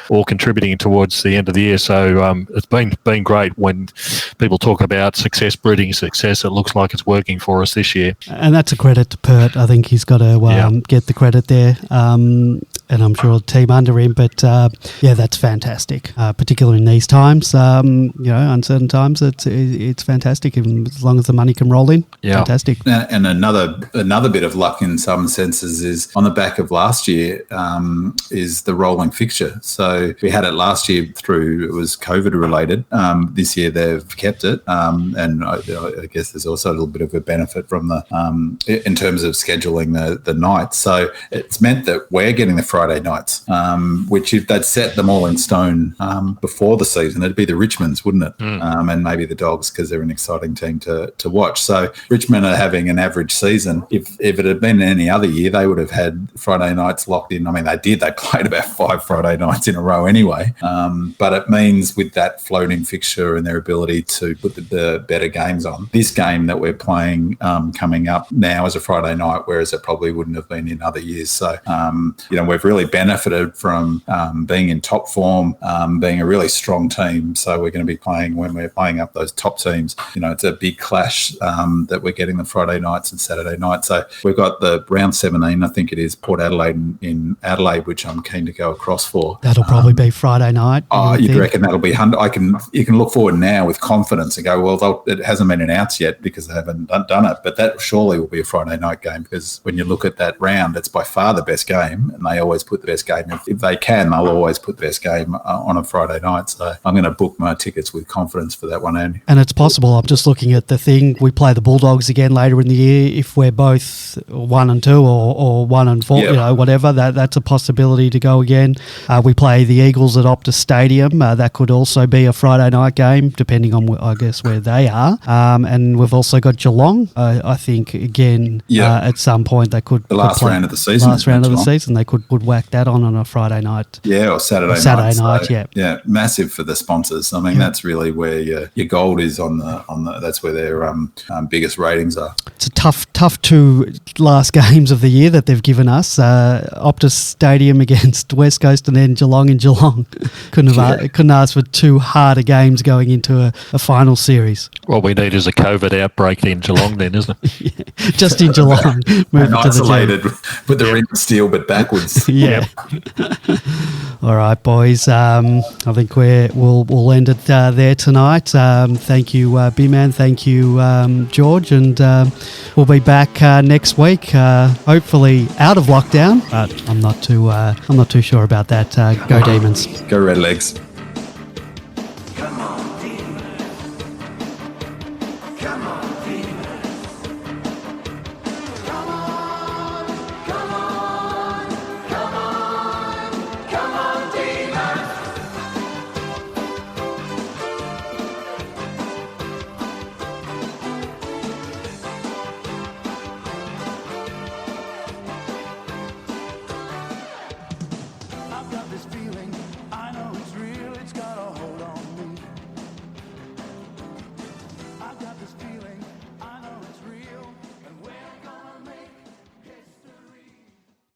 all contributing towards the end of the year. So it's been great. When people talk about success breeding success, it looks like it's working for us this year. And that's a credit to Pert. I think he's got to get the credit there. And I'm sure the team under him, but that's fantastic, particularly in these times. Uncertain times, it's fantastic, and as long as the money can roll in, fantastic. And another bit of luck in some senses is on the back of last year is the rolling fixture. So we had it last year through, it was COVID related. This year they've kept it, and I guess there's also a little bit of a benefit from in terms of scheduling the nights. So it's meant that we're getting the Friday nights, which if they'd set them all in stone before the season, it'd be the Richmonds, wouldn't it? And maybe the Dogs, because they're an exciting team to watch. So Richmond are having an average season. If it had been any other year, they would have had Friday nights locked in. I mean, they did. They played about 5 Friday nights in a row anyway. But it means with that floating fixture and their ability to put the better games on, this game that we're playing coming up now is a Friday night, whereas it probably wouldn't have been in other years. So, we've really benefited from being in top form, being a really strong team. So we're going to be playing, when we're playing up those top teams, it's a big clash that we're getting the Friday nights and Saturday nights. So we've got the round 17, I think it is, Port Adelaide in Adelaide, which I'm keen to go across for. That'll probably be Friday night. Oh, you'd reckon that'll be you can look forward now with confidence and go, well, it hasn't been announced yet because they haven't done it, but that surely will be a Friday night game, because when you look at that round, it's by far the best game, and they always put the best game. If they can, they'll always put the best game on a Friday night. So I'm going to book my tickets with confidence for that one, Andy. And it's possible. I'm just looking at the thing. We play the Bulldogs again later in the year. If we're both 1 and 2 or 1 and 4, Yep. whatever, that's a possibility to go again. We play the Eagles at Optus Stadium. That could also be a Friday night game, depending on, I guess, where they are. And we've also got Geelong. I think, again, at some point they could... The last round of the season. Last round of the season, they could whack that on a Friday night. Yeah, or Saturday night. So, yeah, massive for the sponsors. I mean, that's really where your gold is on the. That's where their biggest ratings are. It's a tough 2 last games of the year that they've given us. Optus Stadium against West Coast, and then Geelong in Geelong. Couldn't ask for 2 harder games going into a final series. What we need is a COVID outbreak in Geelong then, isn't it? Just in Geelong. And isolated with the ring of steel, but backwards. Yeah. All right, boys. I think we'll end it there tonight. Thank you, B-Man. Thank you, George. And we'll be back next week, hopefully out of lockdown. But I'm not too sure about that. Go Demons. Go Red Legs. Come on.